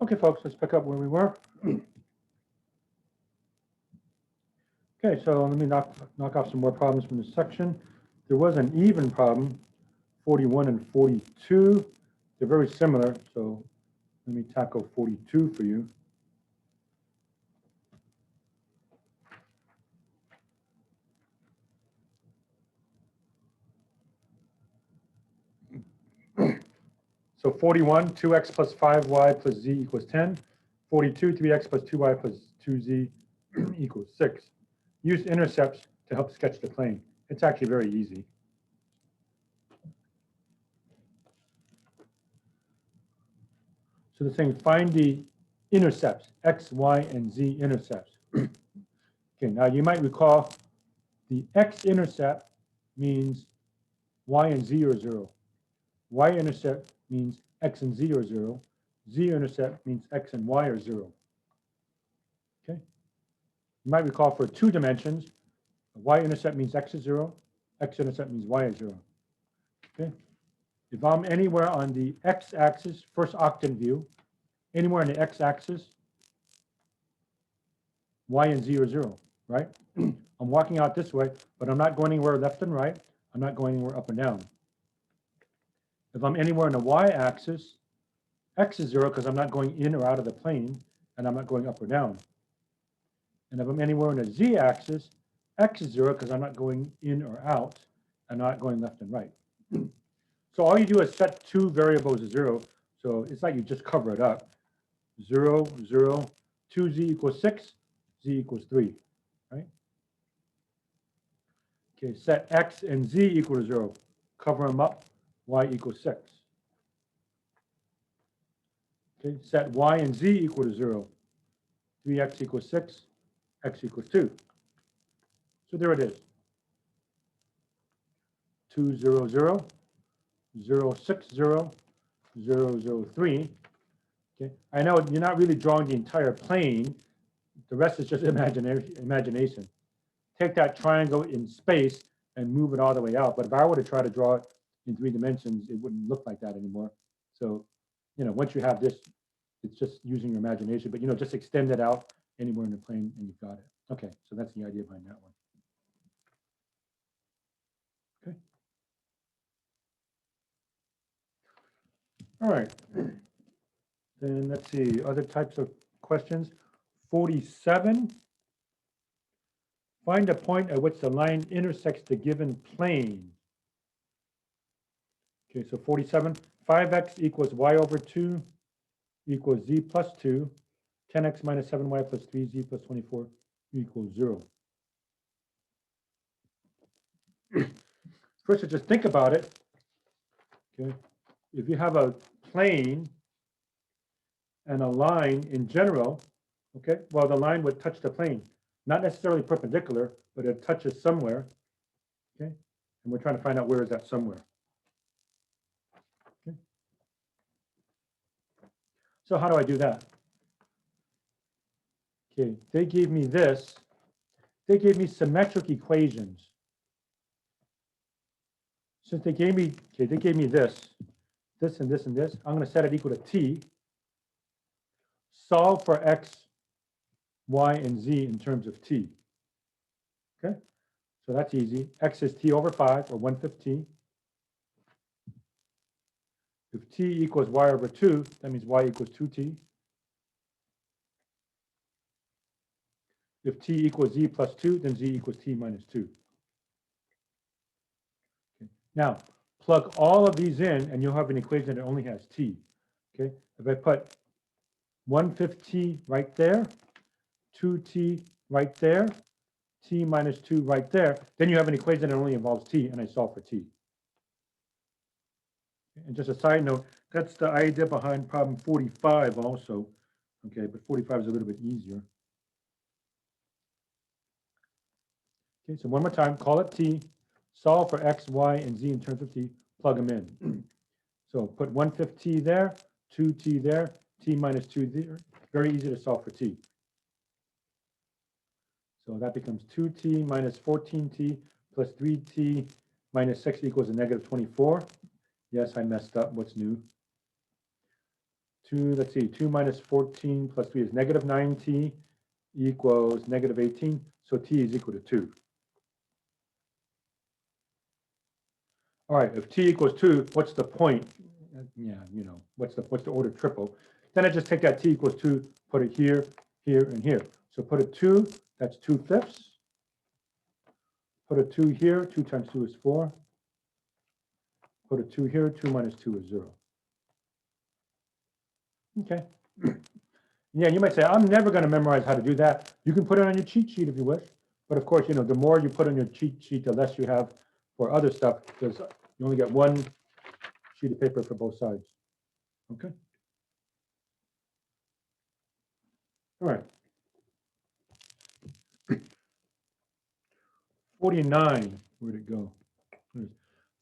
Okay, folks, let's pick up where we were. Okay, so let me knock off some more problems from this section. There was an even problem, 41 and 42. They're very similar, so let me tackle 42 for you. So 41, 2x plus 5y plus z equals 10. 42, 3x plus 2y plus 2z equals 6. Use intercepts to help sketch the plane. It's actually very easy. So they're saying find the intercepts, x, y, and z intercepts. Okay, now you might recall the x-intercept means y and z are 0. Y-intercept means x and z are 0. Z-intercept means x and y are 0. Okay. You might recall for 2 dimensions, y-intercept means x is 0. X-intercept means y is 0. Okay. If I'm anywhere on the x-axis, first octant view, anywhere on the x-axis, y and z are 0, right? I'm walking out this way, but I'm not going anywhere left and right. I'm not going anywhere up and down. If I'm anywhere on the y-axis, x is 0 because I'm not going in or out of the plane, and I'm not going up or down. And if I'm anywhere on the z-axis, x is 0 because I'm not going in or out, and not going left and right. So all you do is set 2 variables to 0. So it's like you just cover it up. 0, 0, 2z equals 6, z equals 3, right? Okay, set x and z equal to 0. Cover them up, y equals 6. Okay, set y and z equal to 0. 3x equals 6, x equals 2. So there it is. 2, 0, 0, 0, 6, 0, 0, 0, 3. Okay, I know you're not really drawing the entire plane. The rest is just imagination. Take that triangle in space and move it all the way out. But if I were to try to draw it in 3 dimensions, it wouldn't look like that anymore. So, once you have this, it's just using your imagination. But, just extend it out anywhere in the plane and you've got it. Okay, so that's the idea behind that one. Okay. All right. Then let's see, other types of questions. 47. Find a point at which the line intersects the given plane. Okay, so 47, 5x equals y over 2 equals z plus 2, 10x minus 7y plus 3z plus 24 equals 0. First, just think about it. Okay, if you have a plane and a line in general, okay, well, the line would touch the plane, not necessarily perpendicular, but it touches somewhere. Okay, and we're trying to find out where is that somewhere. Okay. So how do I do that? Okay, they gave me this. They gave me symmetric equations. Since they gave me, okay, they gave me this and this and this. I'm going to set it equal to t. Solve for x, y, and z in terms of t. Okay, so that's easy. X is t over 5, or 1/5 t. If t equals y over 2, that means y equals 2t. If t equals z plus 2, then z equals t minus 2. Okay. Now, plug all of these in, and you'll have an equation that only has t. Okay, if I put 1/5 t right there, 2t right there, t minus 2 right there, then you have an equation that only involves t, and I solve for t. And just a side note, that's the idea behind problem 45 also. Okay, but 45 is a little bit easier. Okay, so one more time, call it t, solve for x, y, and z in terms of t, plug them in. So put 1/5 t there, 2t there, t minus 2 there. Very easy to solve for t. So that becomes 2t minus 14t plus 3t minus 6 equals a negative 24. Yes, I messed up. What's new? 2, let's see, 2 minus 14 plus 3 is negative 9t equals negative 18. So t is equal to 2. All right, if t equals 2, what's the point? Yeah, you know, what's the order triple? Then I just take that t equals 2, put it here, here, and here. So put a 2, that's 2/5. Put a 2 here, 2 times 2 is 4. Put a 2 here, 2 minus 2 is 0. Okay. Yeah, you might say, I'm never going to memorize how to do that. You can put it on your cheat sheet if you wish. But of course, you know, the more you put on your cheat sheet, the less you have for other stuff, because you only get one sheet of paper for both sides. Okay. All right. 49, where'd it go?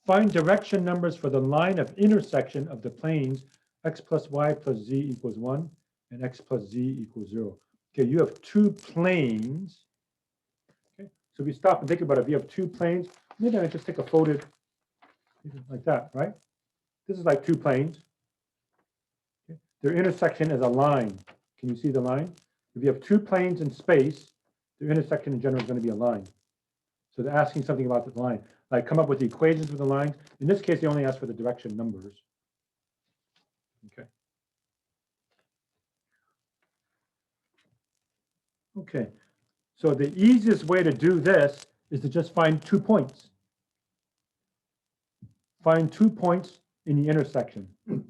Find direction numbers for the line of intersection of the planes x plus y plus z equals 1 and x plus z equals 0. Okay, you have two planes. Okay, so if you stop and think about it, if you have two planes, maybe I just take a folded like that, right? This is like two planes. Okay. Their intersection is a line. Can you see the line? If you have two planes in space, their intersection in general is going to be a line. So they're asking something about the line, like come up with the equations for the lines. In this case, they only ask for the direction numbers. Okay. Okay. So the easiest way to do this is to just find 2 points. Find 2 points in the intersection. Okay.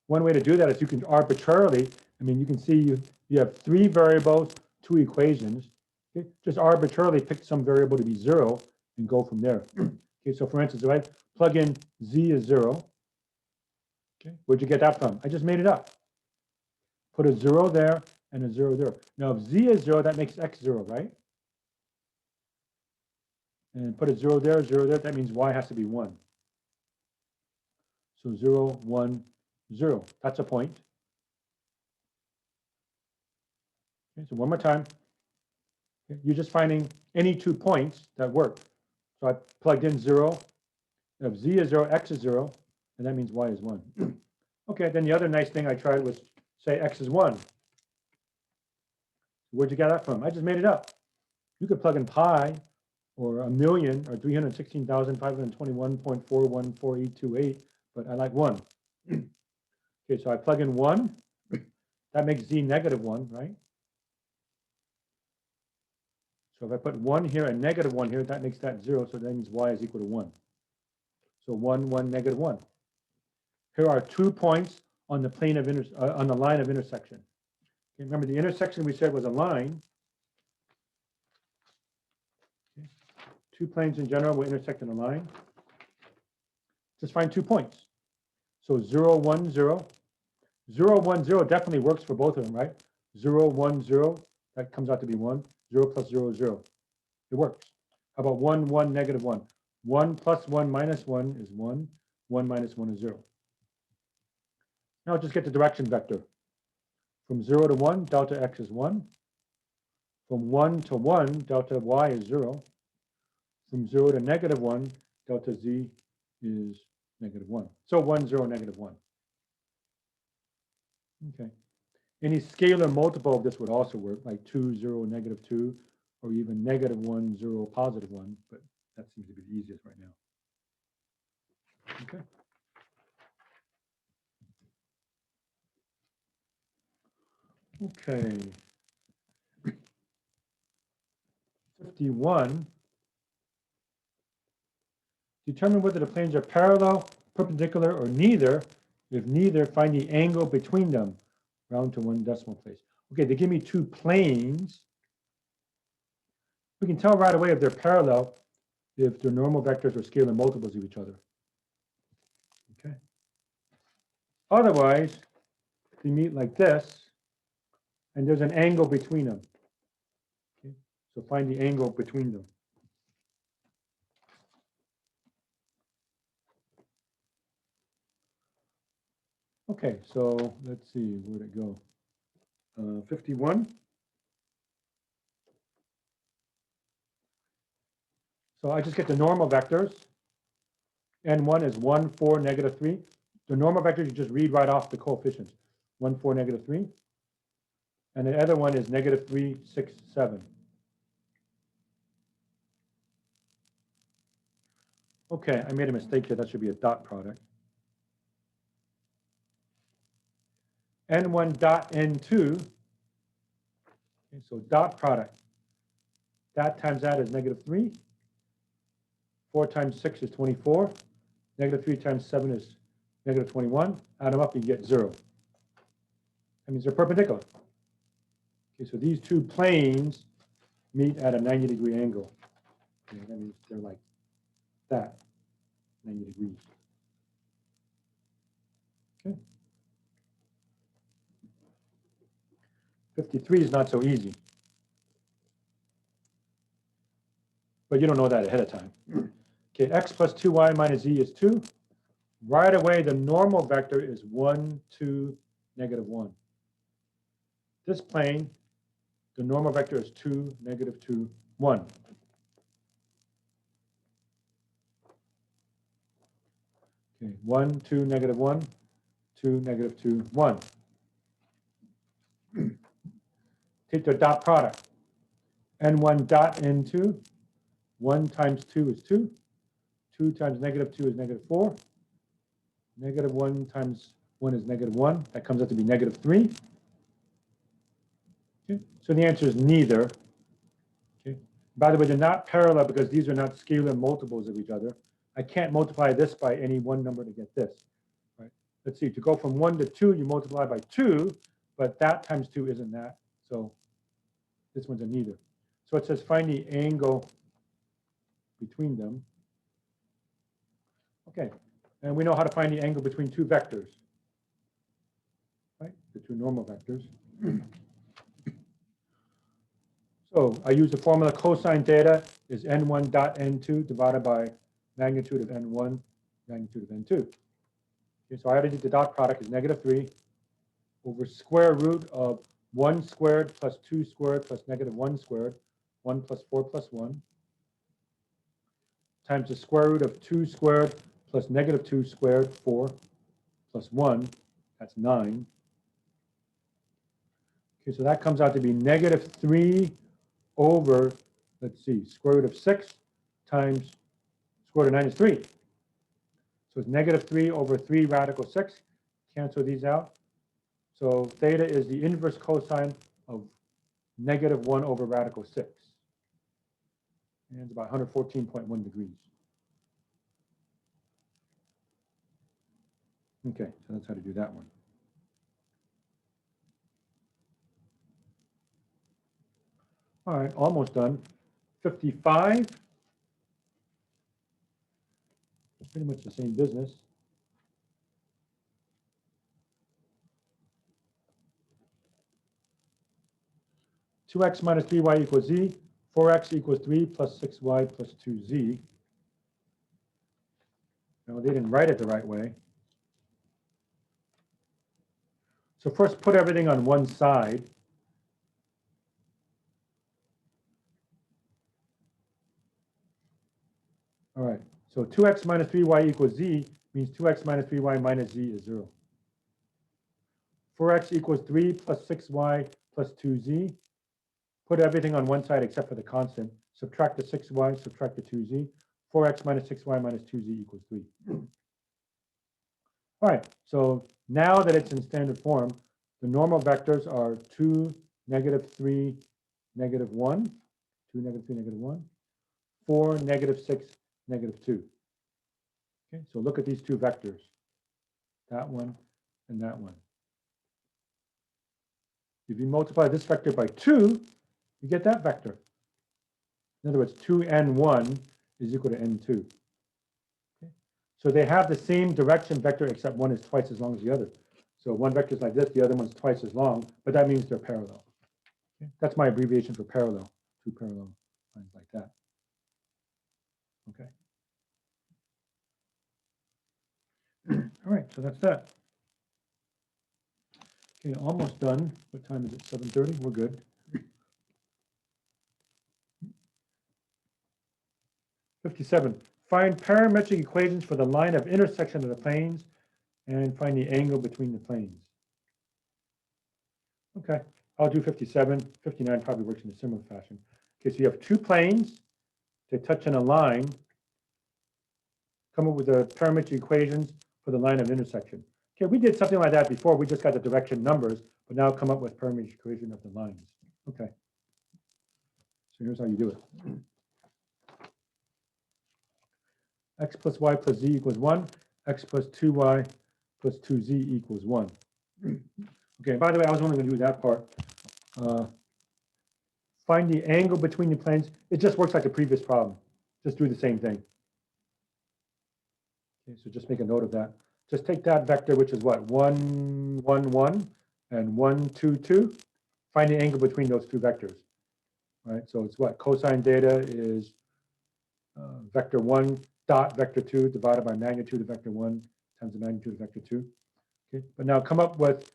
One way to do that is you can arbitrarily, I mean, you can see you have 3 variables, 2 equations. Okay. Just arbitrarily pick some variable to be 0 and go from there. Okay, so for instance, if I plug in z is 0, okay, where'd you get that from? I just made it up. Put a 0 there and a 0 there. Now, if z is 0, that makes x 0, right? And put a 0 there, 0 there, that means y has to be 1. So 0, 1, 0. That's a point. Okay, so one more time. Okay, you're just finding any 2 points that work. So I plugged in 0. If z is 0, x is 0, and that means y is 1. Okay, then the other nice thing I tried was say x is 1. Where'd you get that from? I just made it up. You could plug in pi or a million or 316,521.414828, but I like 1. Okay, so I plug in 1. That makes z negative 1, right? So if I put 1 here and negative 1 here, that makes that 0. So that means y is equal to 1. So 1, 1, negative 1. Here are 2 points on the plane of on the line of intersection. Okay, remember, the intersection we said was a line. Okay. 2 planes in general will intersect in a line. Just find 2 points. So 0, 1, 0. 0, 1, 0 definitely works for both of them, right? 0, 1, 0, that comes out to be 1. 0 plus 0 is 0. It works. How about 1, 1, negative 1? 1 plus 1 minus 1 is 1. 1 minus 1 is 0. Now just get the direction vector. From 0 to 1, delta x is 1. From 1 to 1, delta y is 0. From 0 to negative 1, delta z is negative 1. So 1, 0, negative 1. Okay. Any scalar multiple of this would also work, like 2, 0, negative 2, or even negative 1, 0, positive 1, but that seems to be the easiest right now. Okay. Okay. 51. Determine whether the planes are parallel, perpendicular, or neither. If neither, find the angle between them. Round to 1 decimal place. Okay, they give me 2 planes. We can tell right away if they're parallel if they're normal vectors or scalar multiples of each other. Okay. Otherwise, they meet like this, and there's an angle between them. Okay. So find the angle between them. Okay, so let's see, where'd it go? 51. So I just get the normal vectors. N1 is 1, 4, negative 3. The normal vectors, you just read right off the coefficients. 1, 4, negative 3. And the other one is negative 3, 6, 7. Okay, I made a mistake here. That should be a dot product. N1 dot N2. Okay, so dot product. That times that is negative 3. 4 times 6 is 24. Negative 3 times 7 is negative 21. Add them up, you get 0. That means they're perpendicular. Okay, so these two planes meet at a 90-degree angle. Okay, that means they're like that, 90 degrees. Okay. 53 is not so easy. But you don't know that ahead of time. Okay, x plus 2y minus z is 2. Right away, the normal vector is 1, 2, negative 1. This plane, the normal vector is 2, negative 2, 1. Okay, 1, 2, negative 1, 2, negative 2, 1. Take the dot product. N1 dot N2. 1 times 2 is 2. 2 times negative 2 is negative 4. Negative 1 times 1 is negative 1. That comes out to be negative 3. Okay. So the answer is neither. Okay. By the way, they're not parallel because these are not scalar multiples of each other. I can't multiply this by any one number to get this. Right? Let's see, to go from 1 to 2, you multiply by 2, but that times 2 isn't that. So this one's a neither. So it says find the angle between them. Okay, and we know how to find the angle between two vectors, right? The two normal vectors. So I use the formula cosine theta is n1 dot n2 divided by magnitude of n1, magnitude of n2. Okay, so I already did the dot product is negative 3 over square root of 1 squared plus 2 squared plus negative 1 squared, 1 plus 4 plus 1, times the square root of 2 squared plus negative 2 squared, 4, plus 1, that's 9. Okay, so that comes out to be negative 3 over, let's see, square root of 6 times square root of 9 is 3. So it's negative 3 over 3 radical 6. Cancel these out. So theta is the inverse cosine of negative 1 over radical 6. And it's about 114.1 degrees. Okay, so that's how to do that one. All right, almost done. 55. Pretty much the same business. Two x minus 3y equals z. 4x equals 3 plus 6y plus 2z. No, they didn't write it the right way. So first put everything on one side. All right, so 2x minus 3y equals z means 2x minus 3y minus z is 0. 4x equals 3 plus 6y plus 2z. Put everything on one side except for the constant. Subtract the 6y, subtract the 2z. 4x minus 6y minus 2z equals 3. All right, so now that it's in standard form, the normal vectors are 2, negative 3, negative 1, 2, negative 3, negative 1, 4, negative 6, negative 2. Okay, so look at these two vectors, that one and that one. If you multiply this vector by 2, you get that vector. In other words, 2n1 is equal to n2. Okay? So they have the same direction vector, except one is twice as long as the other. So one vector is like this, the other one's twice as long, but that means they're parallel. Okay? That's my abbreviation for parallel, two parallel lines like that. Okay. All right, so that's that. Okay, almost done. What time is it? 7:30? We're good. 57. find parametric equations for the line of intersection of the planes and find the angle between the planes. Okay, I'll do 57. 59 probably works in a similar fashion. Okay, so you have two planes. They touch on a line. Come up with the parametric equations for the line of intersection. Okay, we did something like that before. We just got the direction numbers, but now come up with parametric equation of the lines. Okay, so here's how you do it. X plus y plus z equals 1. X plus 2y plus 2z equals 1. Okay, by the way, I was only going to do that part. Find the angle between the planes. It just works like the previous problem. Just do the same thing. Okay, so just make a note of that. Just take that vector, which is what? 1, 1, 1, and 1, 2, 2. Find the angle between those two vectors. Right, so it's what? Cosine theta is vector 1 dot vector 2 divided by magnitude of vector 1 times the magnitude of vector 2. Okay, but now come up with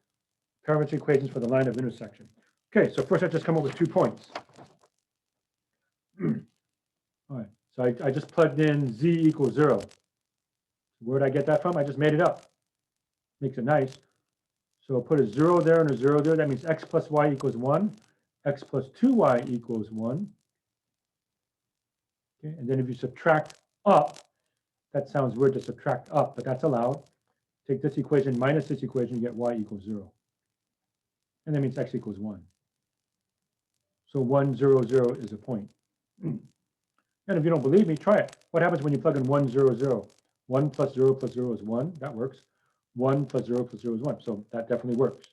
parametric equations for the line of intersection. Okay, so first I just come up with 2 points. All right, so I just plugged in z equals 0. Where did I get that from? I just made it up. Makes it nice. So I'll put a 0 there and a 0 there. That means x plus y equals 1. X plus 2y equals 1. Okay, and then if you subtract up, that sounds weird to subtract up, but that's allowed. Take this equation minus this equation, get y equals 0. And that means x equals 1. So 1, 0, 0 is a point. And if you don't believe me, try it. What happens when you plug in 1, 0, 0? 1 plus 0 plus 0 is 1. That works. 1 plus 0 plus 0 is 1. So that definitely works.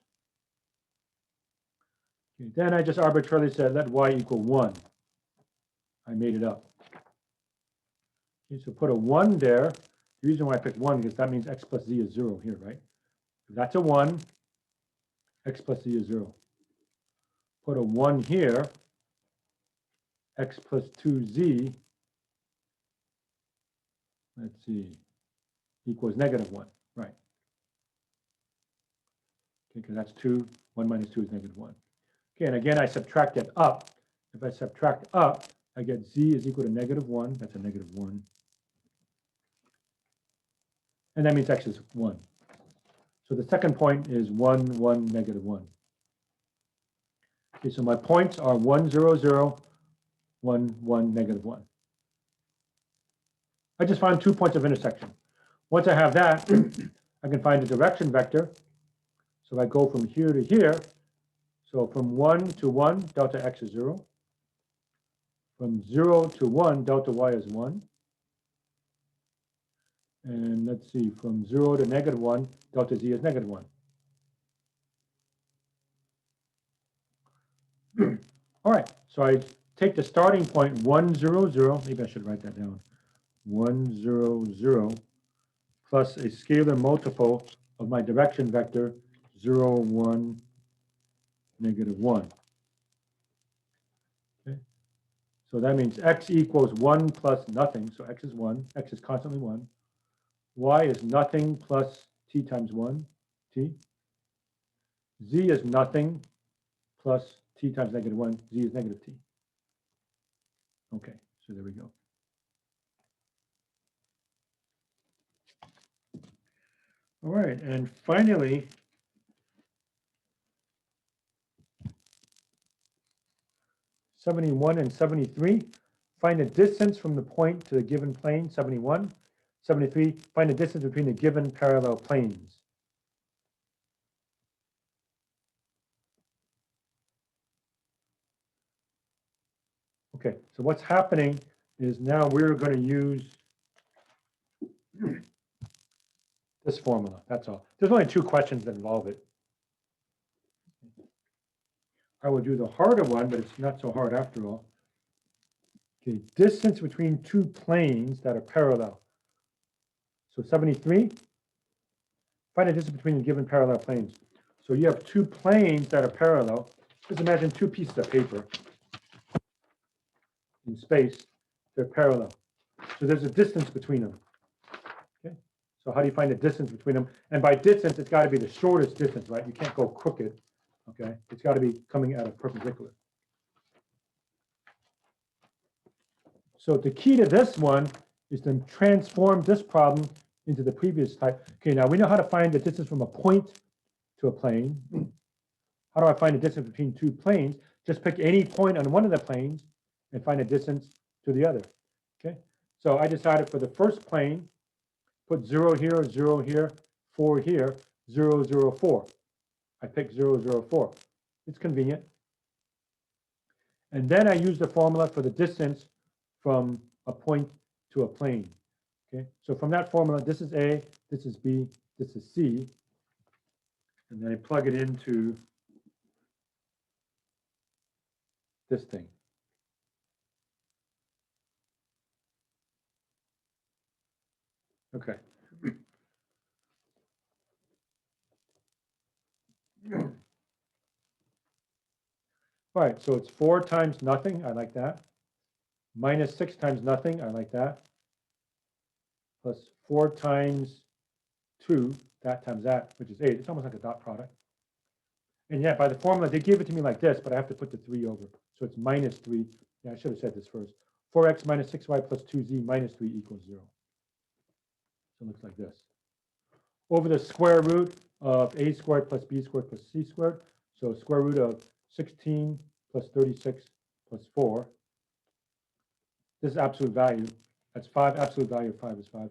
Okay, then I just arbitrarily said let y equal 1. I made it up. Okay, so put a 1 there. The reason why I picked 1 is that means x plus z is 0 here, right? If that's a 1, x plus z is 0. Put a 1 here, x plus 2z, let's see, equals negative 1, right? Okay, because that's 2, 1 minus 2 is negative 1. Okay, and again, I subtract it up. If I subtract up, I get z is equal to negative 1. That's a negative 1. And that means x is 1. So the second point is 1, 1, negative 1. Okay, so my points are 1, 0, 0, 1, 1, negative 1. I just found 2 points of intersection. Once I have that, I can find the direction vector. So if I go from here to here, so from 1 to 1, delta x is 0. From 0 to 1, delta y is 1. And let's see, from 0 to negative 1, delta z is negative 1. All right, so I take the starting point 1, 0, 0. Maybe I should write that down. 1, 0, 0 plus a scalar multiple of my direction vector 0, 1, negative 1. Okay, so that means x equals 1 plus nothing. So x is 1. X is constantly 1. Y is nothing plus t times 1, t. Z is nothing plus t times negative 1. Z is negative t. Okay, so there we go. All right, and finally, '71 and '73, find the distance from the point to the given plane. '71, '73, find the distance between the given parallel planes. Okay, so what's happening is now we're going to use this formula. That's all. There's only 2 questions that involve it. I will do the harder one, but it's not so hard after all. Okay, distance between 2 planes that are parallel. So 73, find the distance between the given parallel planes. So you have 2 planes that are parallel. Just imagine 2 pieces of paper in space. They're parallel. So there's a distance between them. Okay, so how do you find the distance between them? And by distance, it's got to be the shortest distance, right? You can't go crooked. Okay, it's got to be coming at a perpendicular. So the key to this one is to transform this problem into the previous type. Okay, now we know how to find the distance from a point to a plane. How do I find the distance between two planes? Just pick any point on one of the planes and find the distance to the other. Okay, so I decided for the first plane, put 0 here, 0 here, 4 here, 0, 0, 4. I picked 0, 0, 4. It's convenient. And then I use the formula for the distance from a point to a plane. Okay, so from that formula, this is A, this is B, this is C. And then I plug it into this thing. Okay. All right, so it's 4 times nothing. I like that. Minus 6 times nothing. I like that. Plus 4 times 2, that times that, which is 8. It's almost like a dot product. And yeah, by the formula, they gave it to me like this, but I have to put the 3 over. So it's minus 3. Yeah, I should have said this first. 4x minus 6y plus 2z minus 3 equals 0. So it looks like this. Over the square root of a squared plus b squared plus c squared. So square root of 16 plus 36 plus 4. This is absolute value. That's 5. Absolute value of 5 is 5.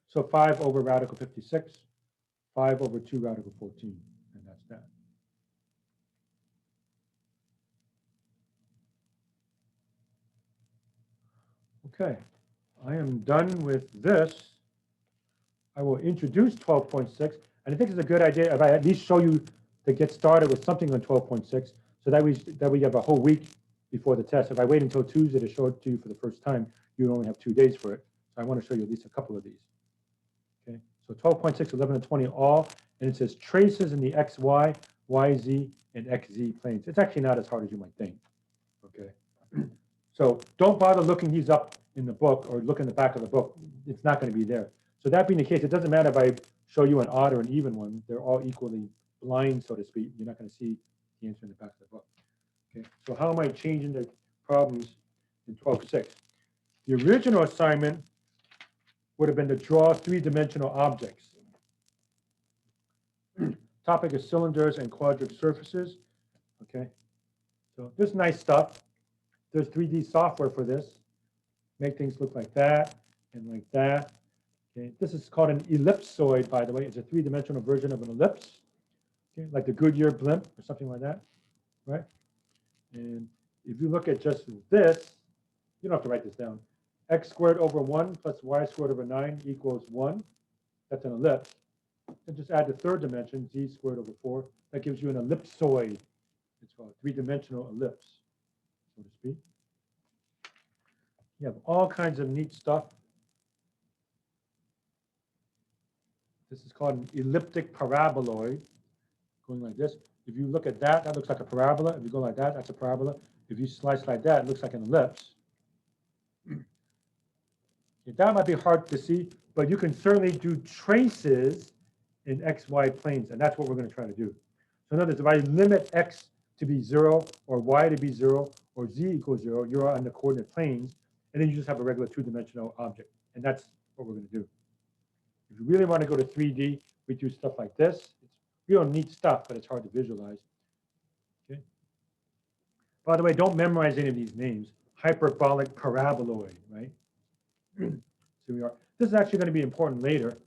So 5 over radical 56. 5 over 2 radical 14. And that's that. Okay, I am done with this. I will introduce 12.6, and I think it's a good idea if I at least show you to get started with something on 12.6, so that we have a whole week before the test. If I wait until Tuesday to show it to you for the first time, you only have 2 days for it. So I want to show you at least a couple of these. Okay, so 12.6, 11, and 20 all, and it says traces in the XY, YZ, and XZ planes. It's actually not as hard as you might think. Okay. So don't bother looking these up in the book or look in the back of the book. It's not going to be there. So that being the case, it doesn't matter if I show you an odd or an even one. They're all equally blind, so to speak. You're not going to see the answer in the back of the book. Okay. So how am I changing the problems in 12.6? The original assignment would have been to draw 3-dimensional objects. Topic is cylinders and quadric surfaces. Okay. So this nice stuff. There's 3D software for this. Make things look like that and like that. Okay, this is called an ellipsoid, by the way. It's a 3-dimensional version of an ellipse, okay, like the Goodyear blimp or something like that, right? And if you look at just this, you don't have to write this down. X squared over 1 plus y squared over 9 equals 1. That's an ellipse. And just add the third dimension, z squared over 4. That gives you an ellipsoid. It's called a 3-dimensional ellipse, so to speak. You have all kinds of neat stuff. This is called an elliptic paraboloid, going like this. If you look at that, that looks like a parabola. If you go like that, that's a parabola. If you slice like that, it looks like an ellipse. That might be hard to see, but you can certainly do traces in XY planes, and that's what we're going to try to do. So in other words, if I limit X to be 0, or Y to be 0, or Z equals 0, you're on the coordinate planes, and then you just have a regular 2-dimensional object, and that's what we're going to do. If you really want to go to 3D, we do stuff like this. It's real neat stuff, but it's hard to visualize. Okay. By the way, don't memorize any of these names. Hyperbolic Paraboloid, right? So we are. This is actually going to be important later.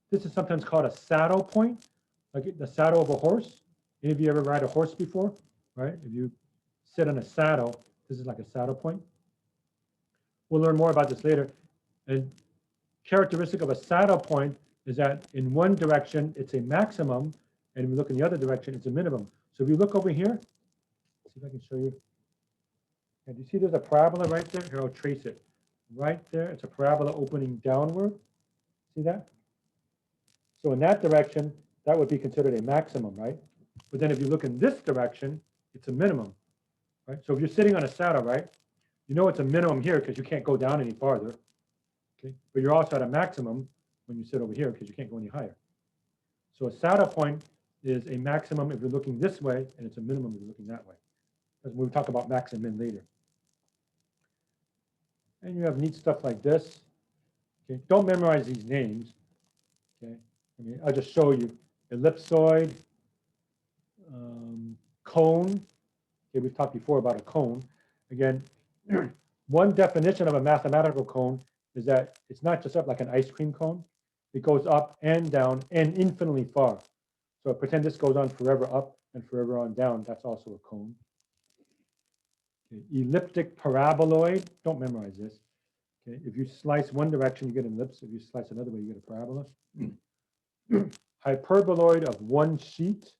This is sometimes called a saddle point, like the saddle of a horse. Any of you ever ride a horse before, right? If you sit on a saddle, this is like a saddle point. We'll learn more about this later. And characteristic of a saddle point is that in one direction, it's a maximum, and if you look in the other direction, it's a minimum. So if you look over here, see if I can show you. And do you see there's a parabola right there? Here, I'll trace it. Right there, it's a parabola opening downward. See that? So in that direction, that would be considered a maximum, right? But then if you look in this direction, it's a minimum, right? So if you're sitting on a saddle, right, you know it's a minimum here because you can't go down any farther. Okay, but you're also at a maximum when you sit over here because you can't go any higher. So a saddle point is a maximum if you're looking this way, and it's a minimum if you're looking that way. Because we'll talk about max and min later. And you have neat stuff like this. Okay, don't memorize these names. Okay, I'll just show you. Ellipsoid, cone. Okay, we've talked before about a cone. Again, one definition of a mathematical cone is that it's not just up like an ice cream cone. It goes up and down and infinitely far. So pretend this goes on forever up and forever on down. That's also a cone. Okay. Elliptic paraboloid. Don't memorize this. Okay. If you slice one direction, you get an ellipse. If you slice another way, you get a parabola. Hyperboloid of one sheet.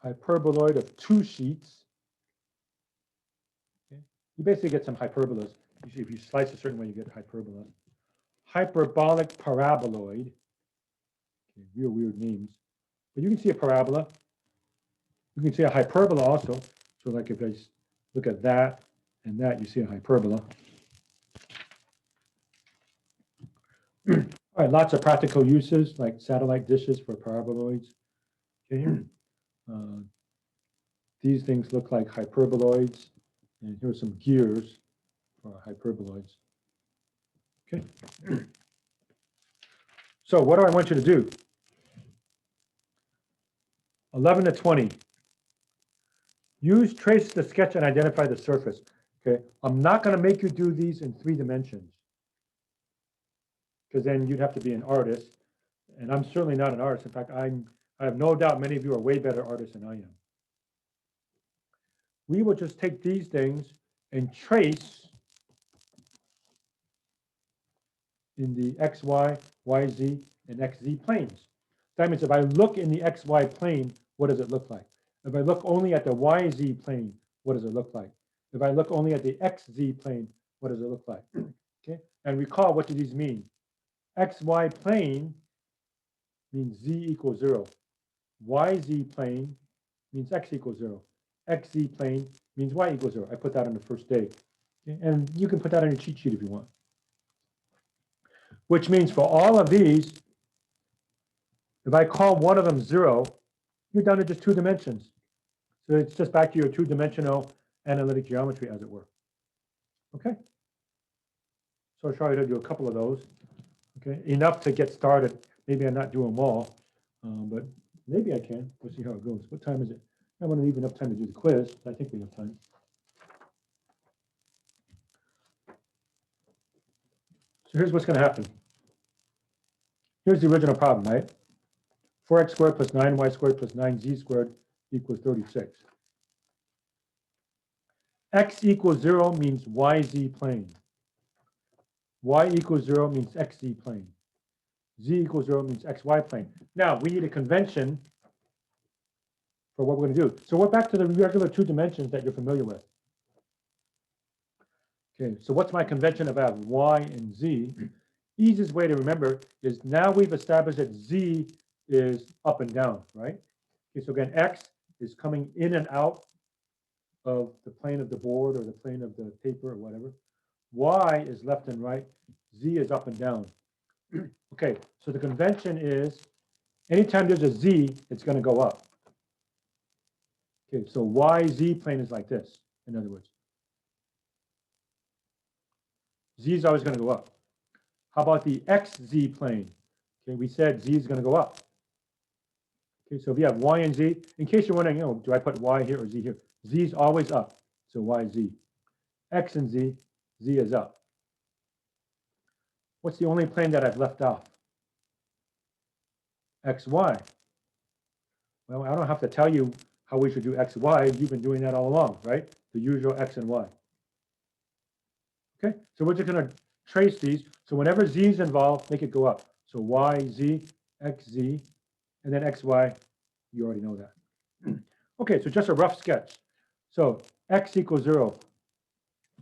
Hyperboloid of two sheets. Okay. You basically get some hyperbolas. If you slice a certain way, you get hyperbola. Hyperbolic paraboloid. Okay, real weird names. But you can see a parabola. You can see a hyperbola also. So like if I look at that and that, you see a hyperbola. All right, lots of practical uses like satellite dishes for paraboloids. Okay. These things look like hyperboloids. And here's some gears for hyperboloids. Okay. So what do I want you to do? 11 to 20. Use trace to sketch and identify the surface. Okay, I'm not going to make you do these in 3 dimensions because then you'd have to be an artist, and I'm certainly not an artist. In fact, I have no doubt many of you are way better artists than I am. We will just take these things and trace in the XY, YZ, and XZ planes. That means if I look in the XY plane, what does it look like? If I look only at the YZ plane, what does it look like? If I look only at the XZ plane, what does it look like? Okay, and recall, what do these mean? XY plane means Z equals 0. YZ plane means X equals 0. XZ plane means Y equals 0. I put that on the first day. Okay? And you can put that on your cheat sheet if you want. Which means for all of these, if I call one of them 0, you're down to just 2 dimensions. So it's just back to your 2-dimensional analytic geometry, as it were. Okay? So I'll try to do a couple of those. Okay, enough to get started. Maybe I'm not doing them all, but maybe I can. We'll see how it goes. What time is it? I want to leave enough time to do the quiz. I think we have time. So here's what's going to happen. Here's the original problem, right? 4x squared plus 9y squared plus 9z squared equals 36. X equals 0 means YZ plane. Y equals 0 means XZ plane. Z equals 0 means XY plane. Now, we need a convention for what we're going to do. So we're back to the regular 2 dimensions that you're familiar with. Okay, so what's my convention if I have Y and Z? Easiest way to remember is now we've established that Z is up and down, right? Okay, so again, X is coming in and out of the plane of the board or the plane of the paper or whatever. Y is left and right. Z is up and down. Okay, so the convention is anytime there's a Z, it's going to go up. Okay, so YZ plane is like this, in other words. Z is always going to go up. How about the XZ plane? Okay, we said Z is going to go up. Okay, so if you have Y and Z, in case you're wondering, do I put Y here or Z here? Z is always up, so YZ. X and Z, Z is up. What's the only plane that I've left off? XY. Well, I don't have to tell you how we should do XY. You've been doing that all along, right? The usual X and Y. Okay, so we're just going to trace these. So whenever Z is involved, make it go up. So YZ, XZ, and then XY, you already know that. Okay, so just a rough sketch. So X equals 0.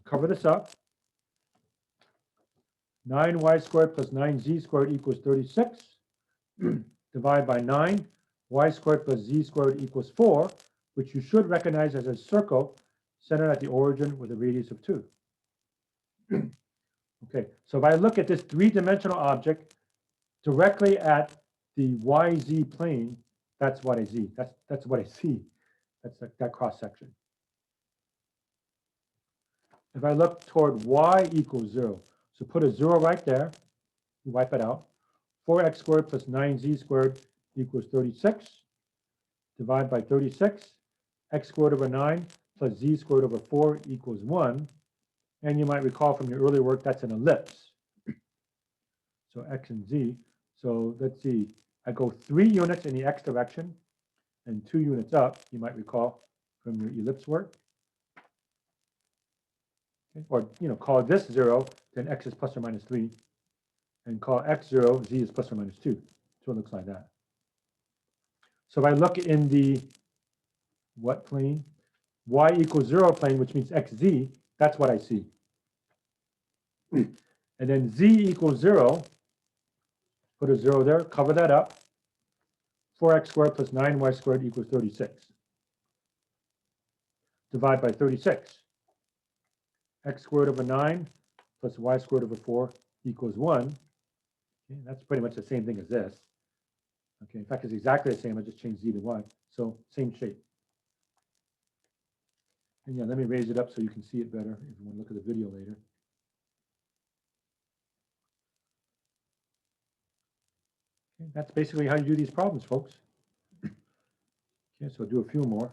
Cover this up. 9y squared plus 9z squared equals 36. Divide by 9. Y squared plus z squared equals 4, which you should recognize as a circle centered at the origin with a radius of 2. Okay, so if I look at this 3-dimensional object directly at the YZ plane, that's what I see. That's what I see. That's that cross section. If I look toward Y equals 0, So put a 0 right there. You wipe it out. 4x squared plus 9z squared equals 36. Divide by 36. X squared over 9 plus z squared over 4 equals 1. And you might recall from your earlier work, that's an ellipse. So x and z. So let's see. I go 3 units in the x direction and 2 units up, you might recall from your ellipse work. Okay. Or, call this 0, then x is plus or minus 3. And call x 0, z is plus or minus 2. So it looks like that. So if I look in the what plane? Y equals 0 plane, which means xz, that's what I see. And then z equals 0, put a 0 there, cover that up. 4x squared plus 9y squared equals 36. Divide by 36. X squared over 9 plus y squared over 4 equals 1. Okay, that's pretty much the same thing as this. Okay, in fact, it's exactly the same. I just changed z to y. So same shape. And yeah, let me raise it up so you can see it better if you want to look at the video later. Okay, that's basically how you do these problems, folks. Okay, so I'll do a few more.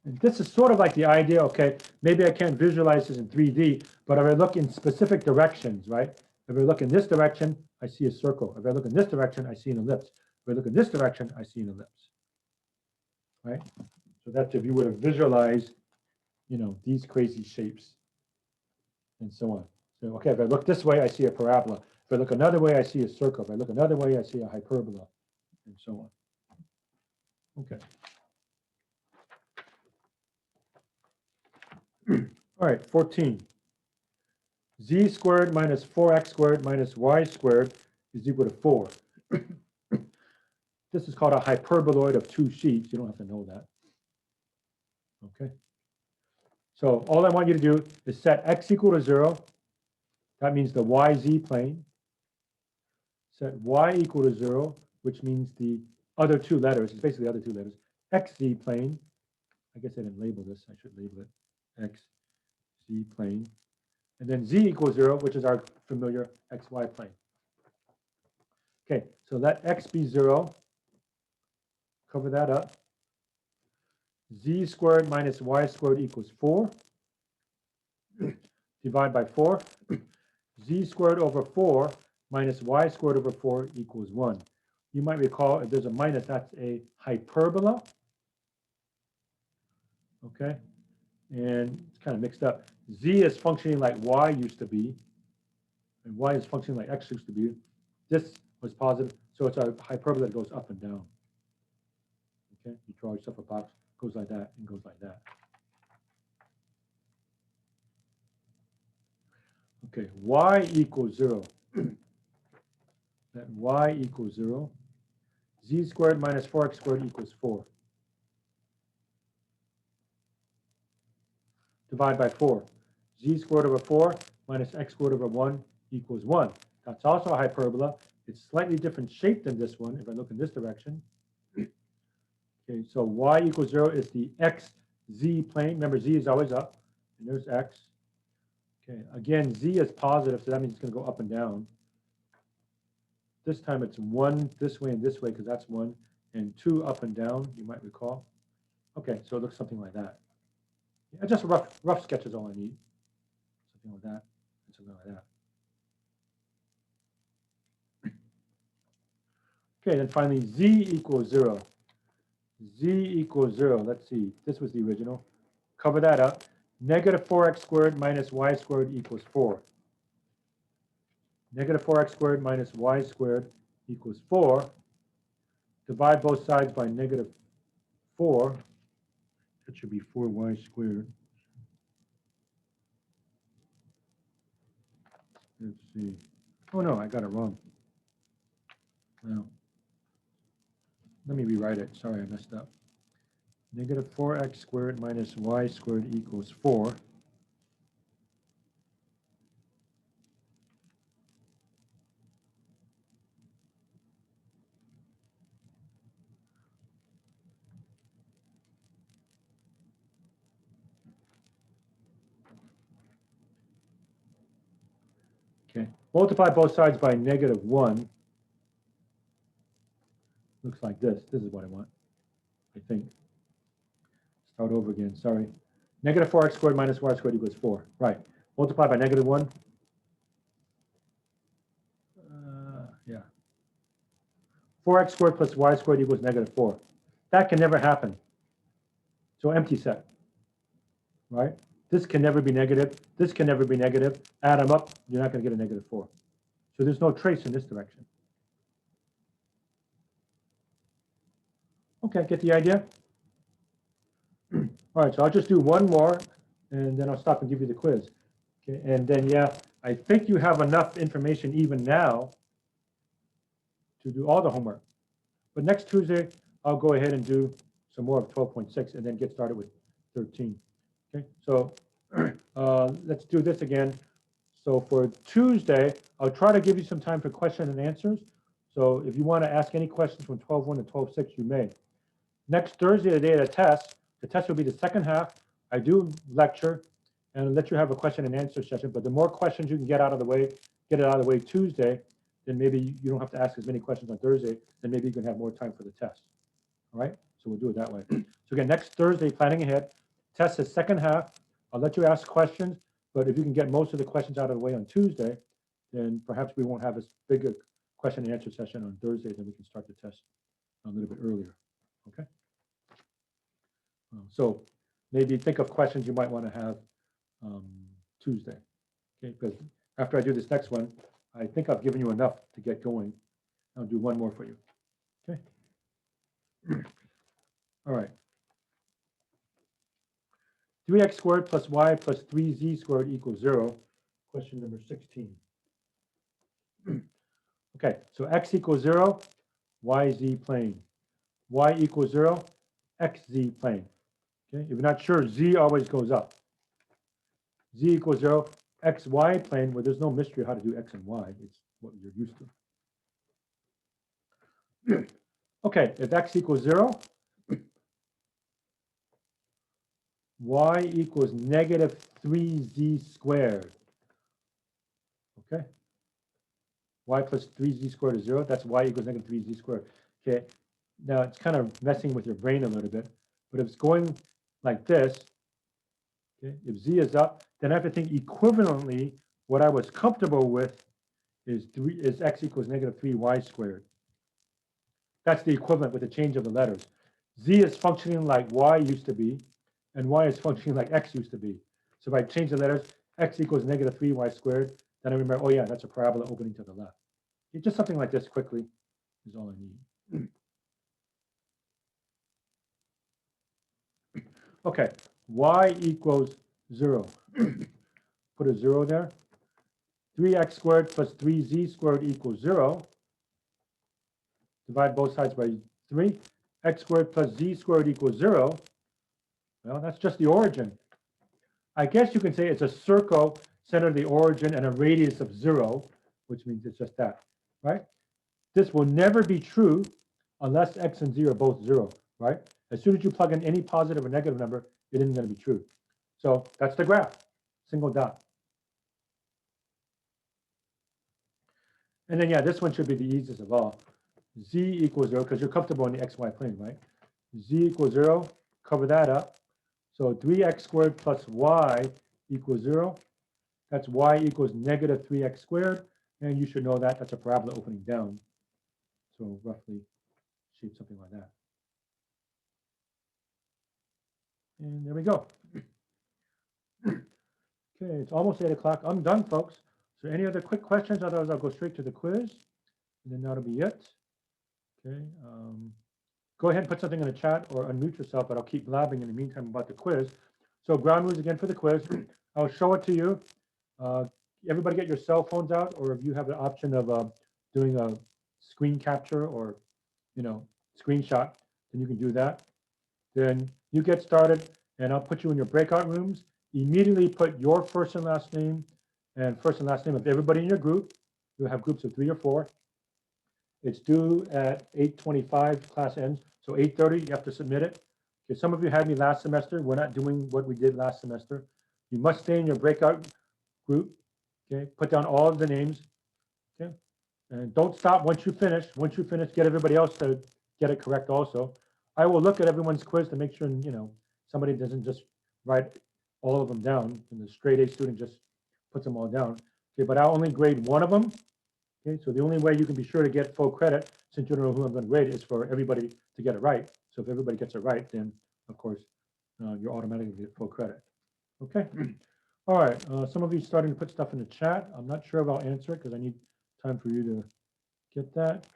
And this is sort of like the idea, okay, maybe I can't visualize this in 3D, but if I look in specific directions, right? If I look in this direction, I see a circle. If I look in this direction, I see an ellipse. If I look in this direction, I see an ellipse, right? So that's if you were to visualize, these crazy shapes and so on. So, okay, if I look this way, I see a parabola. If I look another way, I see a circle. If I look another way, I see a hyperbola and so on. Okay. All right, 14. Z squared minus 4x squared minus y squared is equal to 4. This is called a hyperboloid of 2 sheets. You don't have to know that. Okay. So all I want you to do is set x equal to 0. That means the yz plane. Set y equal to 0, which means the other 2 letters. It's basically the other 2 letters. Xz plane. I guess I didn't label this. I should label it xz plane. And then z equals 0, which is our familiar xy plane. Okay, so let x be 0. Cover that up. Z squared minus y squared equals 4. Divide by 4. Z squared over 4 minus y squared over 4 equals 1. You might recall if there's a minus, that's a hyperbola. Okay, and it's kind of mixed up. Z is functioning like y used to be, and y is functioning like x used to be. This was positive, so it's a hyperbola that goes up and down. Okay, you draw yourself a box, goes like that and goes like that. Okay, y equals 0. Let y equals 0. Z squared minus 4x squared equals 4. Divide by 4. Z squared over 4 minus x squared over 1 equals 1. That's also a hyperbola. It's slightly different shape than this one if I look in this direction. Okay, so y equals 0 is the xz plane. Remember, z is always up, and there's x. Okay, again, z is positive, so that means it's going to go up and down. This time it's 1 this way and this way because that's 1, and 2 up and down, you might recall. Okay, so it looks something like that. Yeah, just rough sketch is all I need. Something like that, and something like that. Okay, then finally z equals 0. Z equals 0. Let's see. This was the original. Cover that up. Negative 4x squared minus y squared equals 4. Negative 4x squared minus y squared equals 4. Divide both sides by negative 4. That should be 4y squared. Let's see. Oh, no, I got it wrong. Well, let me rewrite it. Sorry, I messed up. Negative 4x squared minus y squared equals 4. multiply both sides by -1. Looks like this. This is what I want, I think. Start over again, sorry. -4x squared minus y squared equals 4. Right. Multiply by -1. Yeah. 4x squared plus y squared equals -4. That can never happen. So empty set, right? This can never be negative. This can never be negative. Add them up, you're not going to get a -4. So there's no trace in this direction. Okay, get the idea? All right, so I'll just do one more, and then I'll stop and give you the quiz. Okay, and then, yeah, I think you have enough information even now to do all the homework. But next Tuesday, I'll go ahead and do some more of 12.6 and then get started with 13. Okay, so let's do this again. So for Tuesday, I'll try to give you some time for question and answers. So if you want to ask any questions from 12.1 to 12.6, you may. Next Thursday, the day of the test will be the second half. I do lecture and I'll let you have a question and answer session, but the more questions you can get out of the way, Tuesday, then maybe you don't have to ask as many questions on Thursday, then maybe you can have more time for the test. All right, so we'll do it that way. So again, next Thursday, planning ahead, test is second half. I'll let you ask questions, but if you can get most of the questions out of the way on Tuesday, then perhaps we won't have as big a question and answer session on Thursday, then we can start the test a little bit earlier, okay? So maybe think of questions you might want to have Tuesday, okay? Because after I do this next one, I think I've given you enough to get going. I'll do one more for you, okay? All right. 3x squared plus y plus 3z squared equals 0. Question number 16. Okay, so x equals 0, yz plane. Y equals 0, xz plane. Okay, if you're not sure, z always goes up. Z equals 0, xy plane, where there's no mystery how to do x and y. It's what you're used to. Okay, if x equals 0, y equals -3z squared. Okay, y plus 3z squared is 0. That's y equals -3z squared. Okay, now it's kind of messing with your brain a little bit, but if it's going like this, okay, if z is up, then I have to think equivalently. What I was comfortable with is x equals -3y squared. That's the equivalent with the change of the letters. Z is functioning like y used to be, and y is functioning like x used to be. So if I change the letters, x equals -3y squared, then I remember, oh yeah, that's a parabola opening to the left. Okay, just something like this quickly is all I need. Okay, y equals 0. Put a 0 there. 3x squared plus 3z squared equals 0. Divide both sides by 3. X squared plus z squared equals 0. Well, that's just the origin. I guess you can say it's a circle centered the origin and a radius of 0, which means it's just that, right? This will never be true unless x and z are both 0, right? As soon as you plug in any positive or negative number, it isn't going to be true. So that's the graph, single dot. And then, yeah, this one should be the easiest of all. Z equals 0, because you're comfortable in the xy plane, right? Z equals 0, cover that up. So 3x squared plus y equals 0. That's y equals -3x squared. And you should know that that's a parabola opening down. So roughly shape something like that. And there we go. Okay, it's almost 8 o'clock. I'm done, folks. So any other quick questions? Otherwise, I'll go straight to the quiz. And then that'll be it. Okay. Go ahead and put something in the chat or unmute yourself, but I'll keep blabbing in the meantime about the quiz. So ground rules again for the quiz. I'll show it to you. Everybody get your cell phones out, or if you have the option of doing a screen capture or, screenshot, then you can do that. Then you get started, and I'll put you in your breakout rooms. Immediately put your first and last name and first and last name of everybody in your group. You'll have groups of 3 or 4. It's due at 8:25, class ends. So 8:30, you have to submit it. Okay, some of you had me last semester. We're not doing what we did last semester. You must stay in your breakout group. Okay, put down all of the names. Okay, and don't stop once you finish. Once you finish, get everybody else to get it correct also. I will look at everyone's quiz to make sure, somebody doesn't just write all of them down and the straight A student just puts them all down. Okay, but I'll only grade one of them. Okay, so the only way you can be sure to get full credit, since you don't know who I'm going to grade, is for everybody to get it right. So if everybody gets it right, then of course you automatically get full credit. Okay. All right. Some of you starting to put stuff in the chat. I'm not sure if I'll answer it because I need time for you to get that.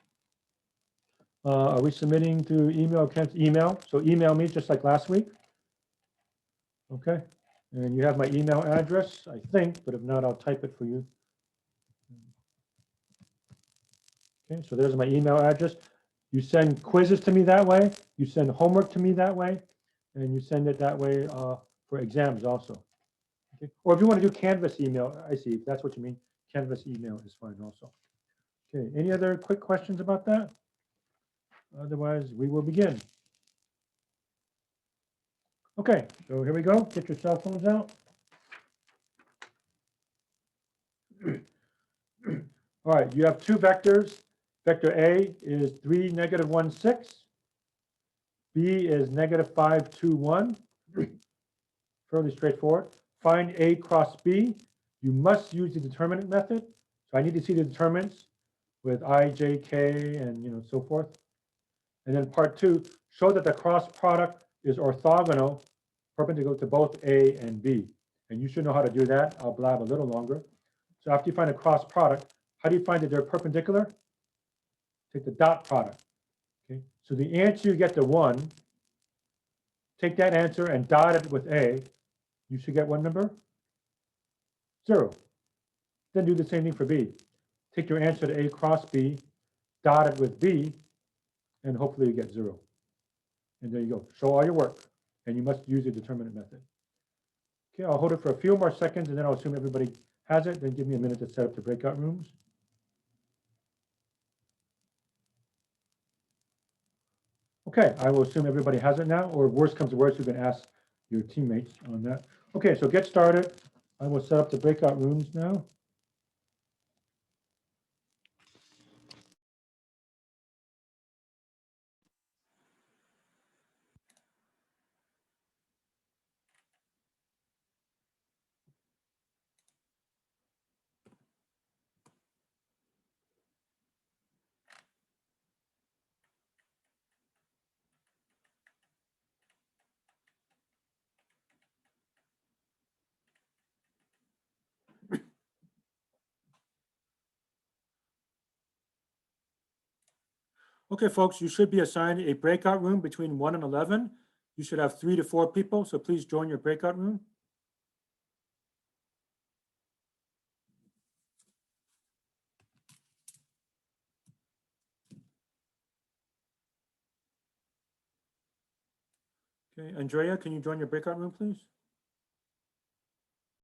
Are we submitting through email? Email. So email me just like last week. Okay. And you have my email address, I think, but if not, I'll type it for you. Okay. So there's my email address. You send quizzes to me that way. You send homework to me that way. And you send it that way for exams also. Okay. Or if you want to do Canvas email, I see, if that's what you mean, Canvas email is fine also. Okay, any other quick questions about that? Otherwise, we will begin. Okay, so here we go. Get your cell phones out. All right, you have two vectors. Vector A is 3, -1, 6. B is -5, 2, 1. Fairly straightforward. Find A cross B. You must use the determinant method. So I need to see the determinants with I, J, K, and so forth. And then part 2, show that the cross product is orthogonal, perpendicular to both A and B. And you should know how to do that. I'll blab a little longer. So after you find a cross product, how do you find that they're perpendicular? Take the dot product. Okay. So the answer you get to 1, take that answer and dot it with A. You should get what number? 0. Then do the same thing for B. Take your answer to A cross B, dot it with B, and hopefully you get 0. And there you go. Show all your work. And you must use the determinant method. Okay, I'll hold it for a few more seconds and then I'll assume everybody has it. Then give me a minute to set up the breakout rooms. Okay, I will assume everybody has it now, or worst comes to worst, you can ask your teammates on that. Okay, so get started. I will set up the breakout rooms now. Okay, folks, you should be assigned a breakout room between 1 and 11. You should have 3 to 4 people, so please join your breakout room. Okay, Andrea, can you join your breakout room, please?